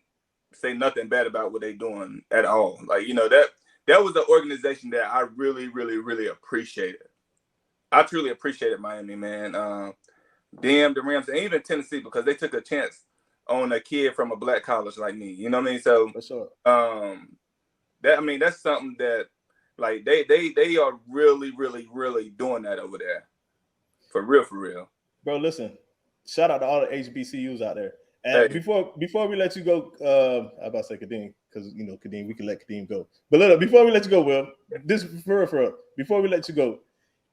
[SPEAKER 5] say nothing bad about what they doing at all. Like that was the organization that I really, really, really appreciated. I truly appreciated Miami, man. The Rams, and even Tennessee, because they took a chance on a kid from a black college like me. You know what I mean? So
[SPEAKER 4] for sure.
[SPEAKER 5] That's something that like they are really, really, really doing that over there. For real.
[SPEAKER 4] Bro, listen. Shout out to all the HBCUs out there. And before we let you go, I about to say Kadeem, because Kadeem, we can let Kadeem go. But look, before we let you go, Will, this for real. Before we let you go,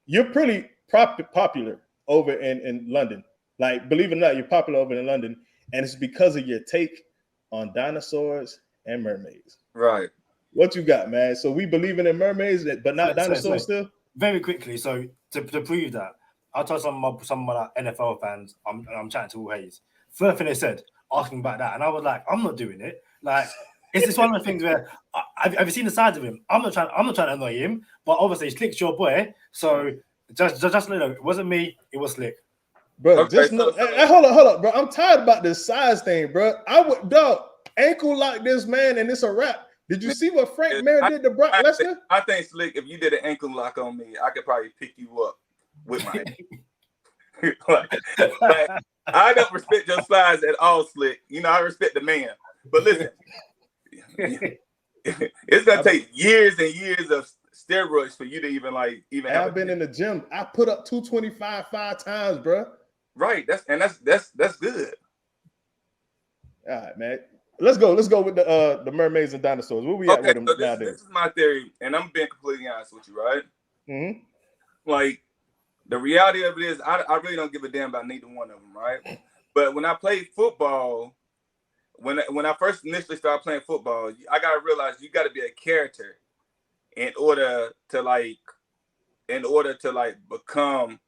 [SPEAKER 4] you're pretty popular over in London. Like, believe it or not, you're popular over in London, and it's because of your take on dinosaurs and mermaids.
[SPEAKER 5] Right.
[SPEAKER 4] What you got, man? So we believing in mermaids, but not dinosaurs still?
[SPEAKER 3] Very quickly, so to prove that, I told some of my NFL fans, I'm chatting to Will Hayes. First thing they said, asking about that, and I was like, I'm not doing it. Like, it's just one of the things where have you seen the sides of him? I'm not trying to annoy him, but obviously Slick's your boy, so just let know, it wasn't me, it was Slick.
[SPEAKER 4] Bro, okay, hold up, bro. I'm tired about this size thing, bro. Ankle lock this man, and it's a wrap. Did you see what Frank Mir did to Brock Lesnar?
[SPEAKER 5] I think, Slick, if you did an ankle lock on me, I could probably pick you up with my like, I don't respect your size at all, Slick. I respect the man. But listen, it's gonna take years and years of steroids for you to even have.
[SPEAKER 4] I've been in the gym. I put up 225 5 times, bro.
[SPEAKER 5] Right. That's good.
[SPEAKER 4] All right, man. Let's go with the Mermaids and Dinosaurs. Where we at with them
[SPEAKER 5] So
[SPEAKER 4] nowadays?
[SPEAKER 5] this is my theory, and I'm being completely honest with you, right?
[SPEAKER 4] Mm-hmm.
[SPEAKER 5] Like, the reality of it is, I really don't give a damn about neither one of them, right? But when I played football, when I first initially started playing football, I gotta realize you got to be a character in order to become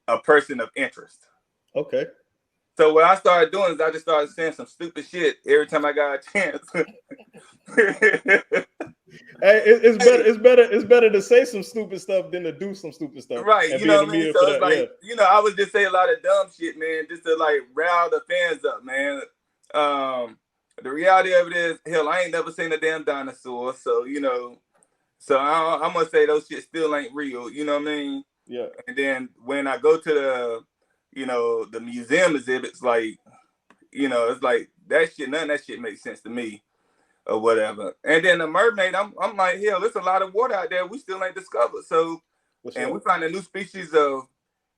[SPEAKER 5] a person of interest.
[SPEAKER 4] Okay.
[SPEAKER 5] So what I started doing is I just started saying some stupid shit every time I got a chance.
[SPEAKER 4] Hey, it's better to say some stupid stuff than to do some stupid stuff.
[SPEAKER 5] Right,
[SPEAKER 4] and
[SPEAKER 5] you
[SPEAKER 4] be
[SPEAKER 5] know
[SPEAKER 4] in
[SPEAKER 5] what
[SPEAKER 4] the
[SPEAKER 5] I mean?
[SPEAKER 4] media
[SPEAKER 5] So
[SPEAKER 4] for
[SPEAKER 5] it's
[SPEAKER 4] that.
[SPEAKER 5] like,
[SPEAKER 4] Yeah.
[SPEAKER 5] I would just say a lot of dumb shit, man, just to like rile the fans up, man. The reality of it is, hell, I ain't never seen a damn dinosaur, so I'm gonna say those shit still ain't real, you know what I mean?
[SPEAKER 4] Yeah.
[SPEAKER 5] And then when I go to the museum exhibits, like, it's like that shit, none of that shit makes sense to me or whatever. And then the mermaid, I'm like, hell, there's a lot of water out there we still ain't discovered. So, and we find a new species of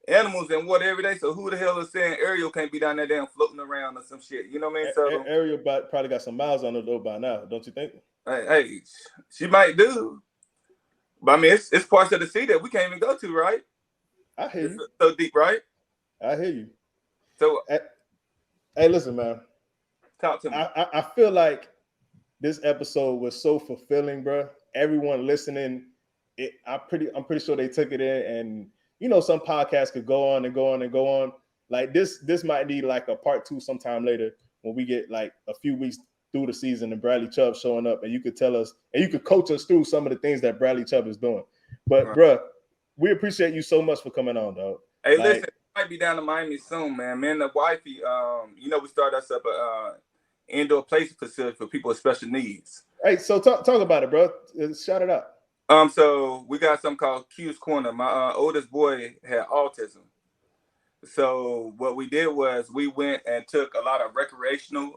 [SPEAKER 5] animals in water every day. So who the hell is saying Ariel can't be down there damn floating around or some shit? You know what I mean? So
[SPEAKER 4] Ariel probably got some miles on the door by now, don't you think?
[SPEAKER 5] Hey, she might do. But I mean, it's parts of the sea that we can't even go to, right?
[SPEAKER 4] I hear you.
[SPEAKER 5] So deep, right?
[SPEAKER 4] I hear you.
[SPEAKER 5] So,
[SPEAKER 4] hey, listen, man.
[SPEAKER 5] Talk to me.
[SPEAKER 4] I feel like this episode was so fulfilling, bro. Everyone listening, I'm pretty sure they took it in, and some podcasts could go on and go on and go on. Like this might need like a part 2 sometime later when we get like a few weeks through the season and Bradley Chubb showing up, and you could tell us and you could coach us through some of the things that Bradley Chubb is doing. But bro, we appreciate you so much for coming on, dog.
[SPEAKER 5] Hey, listen, I might be down to Miami soon, man. Me and the wifey, we started us up a indoor play facility for people with special needs.
[SPEAKER 4] Hey, so talk about it, bro. Shout it out.
[SPEAKER 5] So we got something called Q's Corner. My oldest boy had autism. So what we did was we went and took a lot of recreational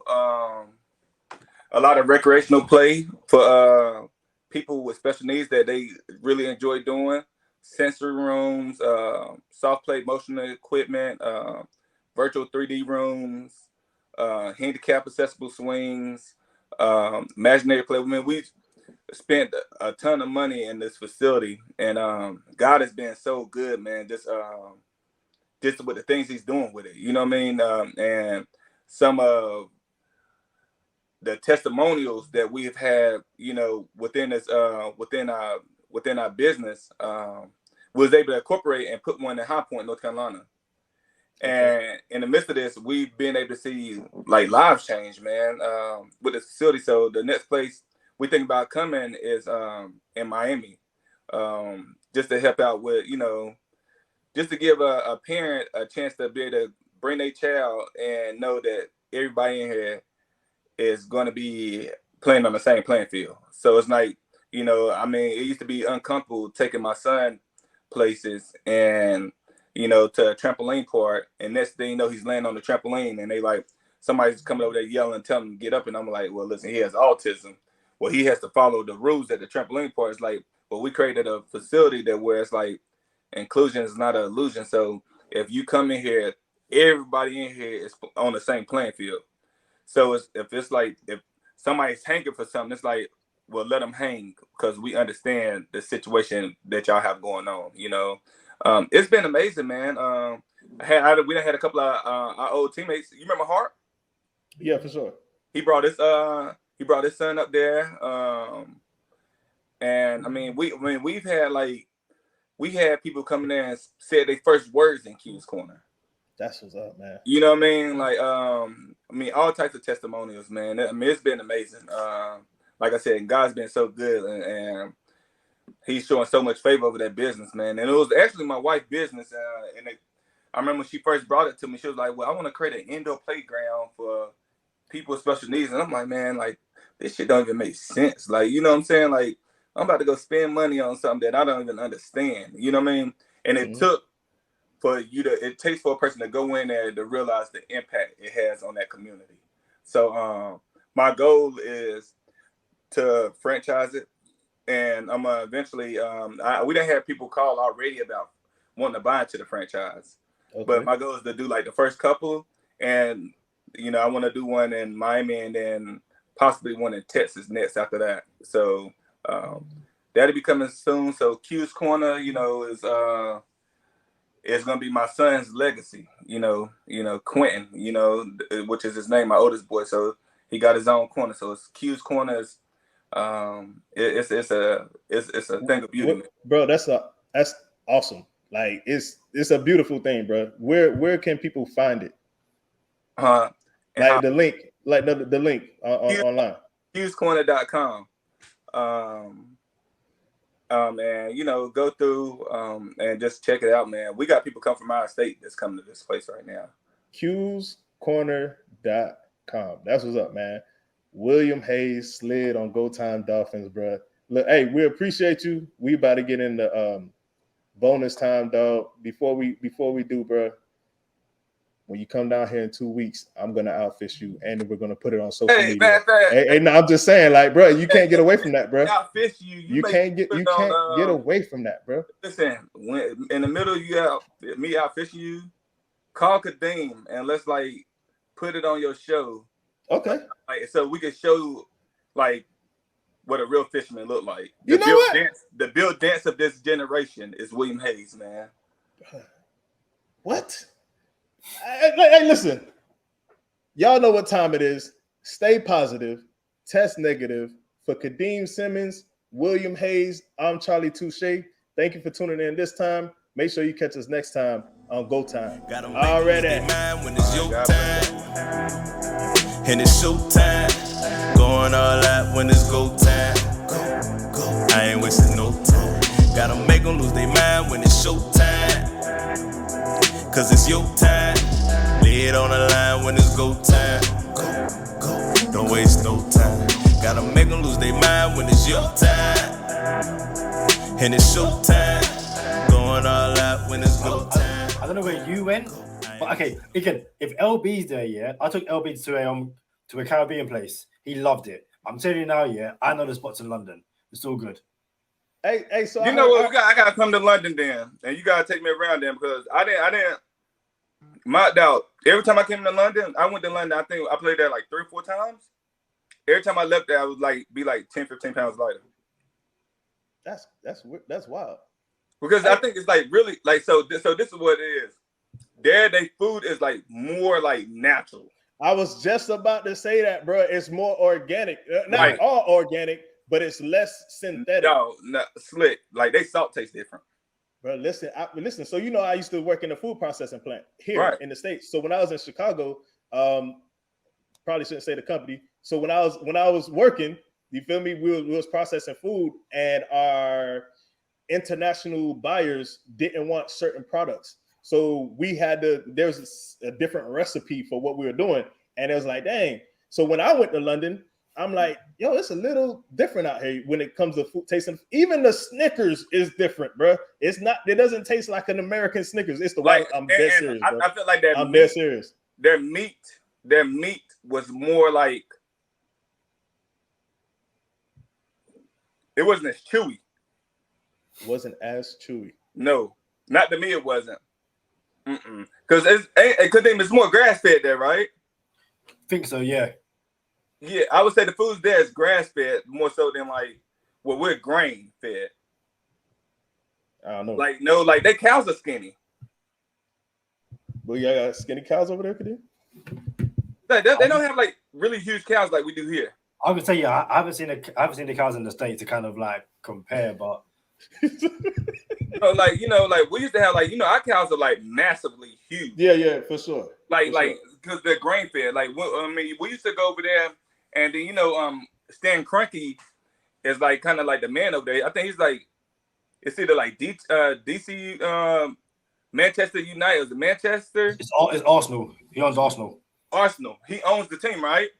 [SPEAKER 5] play for people with special needs that they really enjoy doing. Sensory rooms, soft play motion equipment, virtual 3D rooms, handicap accessible swings, imaginary play. I mean, we spent a ton of money in this facility, and God has been so good, man. Just with the things He's doing with it, you know what I mean? And some of the testimonials that we've had, within this, within our business, was able to incorporate and put one in High Point, North Carolina. And in the midst of this, we've been able to see like lives change, man, with this facility. So the next place we think about coming is in Miami, just to help out with, just to give a parent a chance to be able to bring their child and know that everybody in here is going to be playing on the same playing field. So it's like, it used to be uncomfortable taking my son places and, to a trampoline park. And next thing you know, he's laying on the trampoline and they like, somebody's coming over there yelling and telling him to get up. And I'm like, well, listen, he has autism. Well, he has to follow the rules at the trampoline park. It's like, well, we created a facility where it's like, inclusion is not an illusion. So if you come in here, everybody in here is on the same playing field. So if somebody's hanging for something, it's like, well, let them hang because we understand the situation that y'all have going on. It's been amazing, man. We done had a couple of our old teammates. You remember Hart?
[SPEAKER 4] Yeah, for sure.
[SPEAKER 5] He brought his son up there. And I mean, we've had people coming in and said their first words in Q's Corner.
[SPEAKER 4] That's what's up, man.
[SPEAKER 5] You know what I mean? Like, all types of testimonials, man. I mean, it's been amazing. Like I said, God's been so good, and He's showing so much favor over that business, man. And it was actually my wife's business. I remember when she first brought it to me, she was like, well, I want to create an indoor playground for people with special needs. And I'm like, man, like, this shit don't even make sense. Like, you know what I'm saying? Like, I'm about to go spend money on something that I don't even understand. You know what I mean? And it takes for a person to go in there to realize the impact it has on that community. So my goal is to franchise it, and I'm gonna eventually. We done had people call already about wanting to buy into the franchise.
[SPEAKER 4] Okay.
[SPEAKER 5] But my goal is to do like the first couple, and I want to do one in Miami and then possibly one in Texas next after that. So that'll be coming soon. So Q's Corner, is gonna be my son's legacy. Quentin, which is his name, my oldest boy. So he got his own corner. So it's Q's Corner. It's a thing of beauty,
[SPEAKER 4] bro. That's awesome. Like it's a beautiful thing, bro. Where can people find it? Like the link, like the link online.
[SPEAKER 5] HughesCorner.com. And go through and just check it out, man. We got people come from our state that's coming to this place right now.
[SPEAKER 4] HughesCorner.com. That's what's up, man. William Hayes slid on Go Time Dolphins, bro. Look, hey, we appreciate you. We about to get into bonus time, dog. Before we do, bro. When you come down here in 2 weeks, I'm gonna outfish you, and we're gonna put it on social media. No, I'm just saying, like, bro, you can't get away from that, bro.
[SPEAKER 5] Outfish you.
[SPEAKER 4] You can't get away from that, bro.
[SPEAKER 5] Listen, when in the middle me outfishing you, call Kadeem and let's like put it on your show.
[SPEAKER 4] Okay.
[SPEAKER 5] Like, so we can show like what a real fisherman look like.
[SPEAKER 4] The
[SPEAKER 5] Bill Dance of this generation is William Hayes, man.
[SPEAKER 4] What? Hey, listen. Y'all know what time it is. Stay positive. Test negative. For Kadeem Simmons, William Hayes, I'm Charlie Touche. Thank you for tuning in this time. Make sure you catch us next time on Go Time. Already.
[SPEAKER 2] When it's your time. And it's show time. Going all out when it's go time. I ain't wasting no time. Gotta make them lose their mind when it's show time. Cause it's your time. Lay it on the line when it's go time. Don't waste no time. Gotta make them lose their mind when it's your time. And it's show time. Going all out when it's go time.
[SPEAKER 3] I don't know where you went, but okay, again, if LB's there, yeah, I took LB to a Caribbean place. He loved it. I'm telling you now, yeah, I know the spots in London. It's all good.
[SPEAKER 4] Hey, so
[SPEAKER 5] you know what? I gotta come to London then, and you gotta take me around then because I didn't. My doubt. Every time I came to London, I went to London. I think I played there like 3 or 4 times. Every time I left there, I would be 10, 15 pounds lighter.
[SPEAKER 4] That's wild.
[SPEAKER 5] Because I think it's like really like so. This is what it is. Their food is like more like natural.
[SPEAKER 4] I was just about to say that, bro. It's more organic. Not all organic, but it's less synthetic.
[SPEAKER 5] No, slick. Like they salt tastes different.
[SPEAKER 4] Bro, listen. So I used to work in a food processing plant here in the States. So when I was in Chicago, probably shouldn't say the company. So when I was working, you feel me? We was processing food, and our international buyers didn't want certain products. So we had there's a different recipe for what we were doing. And it was like, dang. So when I went to London, I'm like, yo, it's a little different out here when it comes to food tasting. Even the Snickers is different, bro. It doesn't taste like an American Snickers. It's the white. I'm dead serious, bro.
[SPEAKER 5] I feel like
[SPEAKER 4] I'm dead serious.
[SPEAKER 5] Their meat was more like, it wasn't as chewy.
[SPEAKER 4] Wasn't as chewy.
[SPEAKER 5] No, not to me. It wasn't. Because it's more grass fed there, right?
[SPEAKER 3] Think so, yeah.
[SPEAKER 5] Yeah, I would say the food there is grass fed more so than we're grain fed.
[SPEAKER 4] I don't know.
[SPEAKER 5] Like their cows are skinny.
[SPEAKER 4] Well, y'all got skinny cows over there, Kadeem?
[SPEAKER 5] They don't have like really huge cows like we do here.
[SPEAKER 3] I would say, yeah, I haven't seen the cows in the States to kind of like compare, but
[SPEAKER 5] we used to have our cows are like massively huge.
[SPEAKER 4] Yeah, for sure.
[SPEAKER 5] Because they're grain fed. We used to go over there, and then Stan Kroenke is like kind of like the man over there. I think he's like, it's either like DC, Manchester United, is it Manchester?
[SPEAKER 3] It's Arsenal. He owns Arsenal.
[SPEAKER 5] Arsenal. He owns the team, right?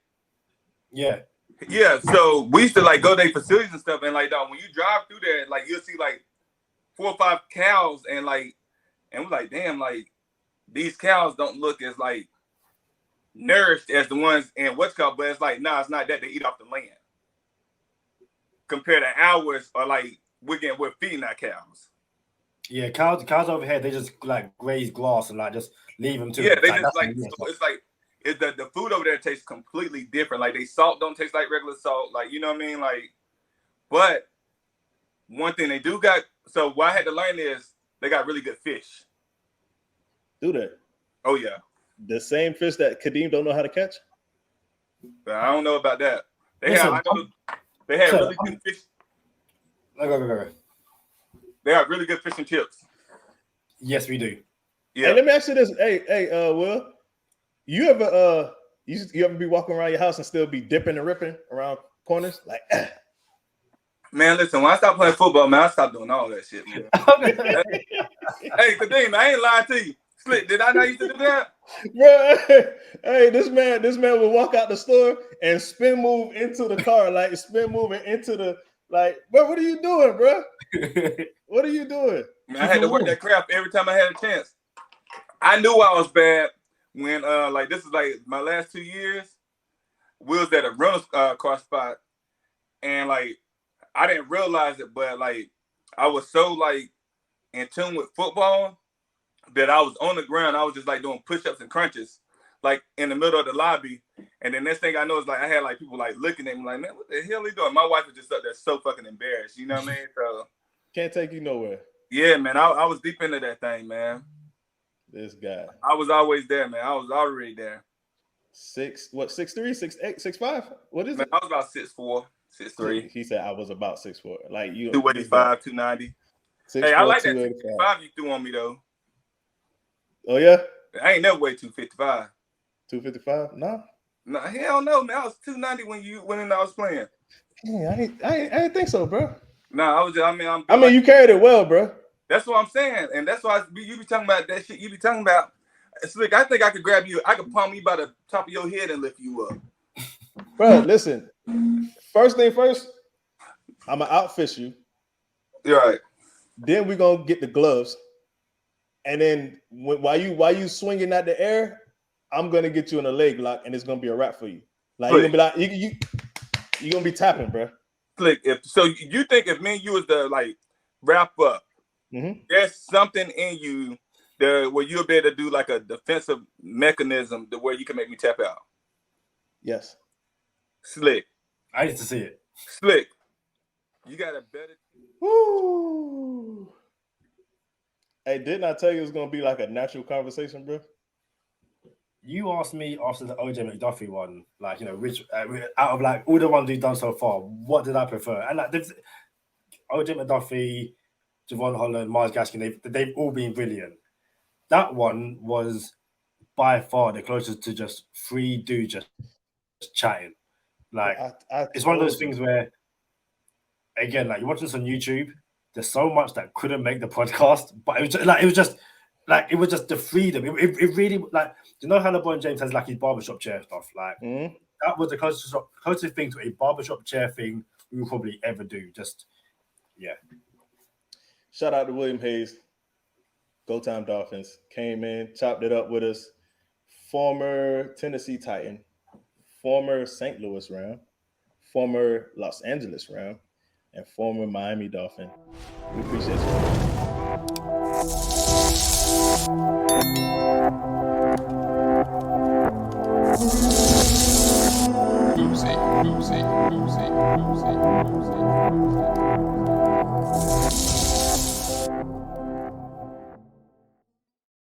[SPEAKER 3] Yeah.
[SPEAKER 5] Yeah. So we used to like go to their facilities and stuff, and when you drive through there, like you'll see like 4 or 5 cows, and we're like, damn, like these cows don't look as like nourished as the ones in what's called, but it's like, nah, it's not that. They eat off the land. Compared to ours, or like we're feeding our cows.
[SPEAKER 3] Yeah, cows over here, they just like graze grass and like just leave them to
[SPEAKER 5] Yeah,
[SPEAKER 3] it.
[SPEAKER 5] they
[SPEAKER 3] Like,
[SPEAKER 5] just
[SPEAKER 3] that's
[SPEAKER 5] like
[SPEAKER 3] the
[SPEAKER 5] so it's like the food over there tastes completely different. Like they salt don't taste like regular salt. Like you know what I mean? Like, but one thing they do got. So what I had to learn is they got really good fish.
[SPEAKER 4] Do that.
[SPEAKER 5] Oh yeah,
[SPEAKER 4] The same fish that Kadeem don't know how to catch.
[SPEAKER 5] but I don't know about that. They
[SPEAKER 3] Listen,
[SPEAKER 5] they had
[SPEAKER 3] sir,
[SPEAKER 5] really good fish.
[SPEAKER 3] Go.
[SPEAKER 5] They have really good fish and chips.
[SPEAKER 3] Yes, we do.
[SPEAKER 5] Yeah.
[SPEAKER 4] Hey, let me ask you this. Hey, Will, you ever you ever be walking around your house and still be dipping and ripping around corners? Like
[SPEAKER 5] Man, listen, when I stopped playing football, man, I stopped doing all that shit, man. Hey, Kadeem, I ain't lying to you. Slick, did I not used to do that?
[SPEAKER 4] Bro, hey, this man would walk out the store and spin move into the car, like spin moving into the like, bro, what are you doing, bro? What are you doing?
[SPEAKER 5] Man, I had to work that craft every time I had a chance. I knew I was bad when like this is like my last 2 years. We was at a rental car spot, and like I didn't realize it, but like I was so like in tune with football that I was on the ground. I was just like doing push-ups and crunches, like in the middle of the lobby. And then next thing I know is like I had like people like looking at me like, man, what the hell are you doing? My wife was just up there so fucking embarrassed. You know what I mean? So
[SPEAKER 4] Can't take you nowhere.
[SPEAKER 5] yeah, man, I was deep into that thing, man.
[SPEAKER 4] This guy.
[SPEAKER 5] I was always there, man. I was already there.
[SPEAKER 4] 6'3", 6'8", 6'5"? What is
[SPEAKER 5] Man,
[SPEAKER 4] it?
[SPEAKER 5] I was about 6'4", 6'3".
[SPEAKER 4] He said I was about 6'4". Like you
[SPEAKER 5] 285, 290.
[SPEAKER 4] 6'4",
[SPEAKER 5] Hey, I like that
[SPEAKER 4] 285.
[SPEAKER 5] 255 you threw on me though.
[SPEAKER 4] Oh yeah?
[SPEAKER 5] I ain't never weighed 255.
[SPEAKER 4] 255? No.
[SPEAKER 5] No, hell no, man. I was 290 when I was playing.
[SPEAKER 4] Yeah, I ain't think so, bro.
[SPEAKER 5] No, I was just, I mean,
[SPEAKER 4] you carried it well, bro.
[SPEAKER 5] That's what I'm saying. And that's why you be talking about that shit. You be talking about, Slick, I think I could grab you. I could palm you by the top of your head and lift you up.
[SPEAKER 4] Bro, listen. First thing first, I'm going to outfish you.
[SPEAKER 5] You're right.
[SPEAKER 4] Then we're going to get the gloves. And then while you swinging at the air, I'm going to get you in a leg lock, and it's going to be a wrap for you. Like, you're going to be like, you're going to be tapping, bro.
[SPEAKER 5] Slick, so you think if me and you was to, like, wrap up, there's something in you where you'll be able to do like a defensive mechanism to where you can make me tap out.
[SPEAKER 4] Yes.
[SPEAKER 5] Slick.
[SPEAKER 3] I used to see it.
[SPEAKER 5] Slick. You got a better.
[SPEAKER 4] Woo. Hey, didn't I tell you it was going to be like a natural conversation, bro?
[SPEAKER 3] You asked me after the OJ McDuffie one, like, you know, which out of like all the ones we've done so far, what did I prefer? And like OJ McDuffie, Javon Holland, Miles Gaskin, they've all been brilliant. That one was by far the closest to just three dudes just chatting. Like it's one of those things where, again, like you're watching this on YouTube, there's so much that couldn't make the podcast, but it was just the freedom. It really, like, you know how LeBron James has like his barbershop chair stuff? Like that was the closest thing to a barbershop chair thing we will probably ever do. Just yeah.
[SPEAKER 4] Shout out to William Hayes, Go Time Dolphins. Came in, chopped it up with us. Former Tennessee Titan, former St. Louis Ram, former Los Angeles Ram, and former Miami Dolphin. We appreciate you.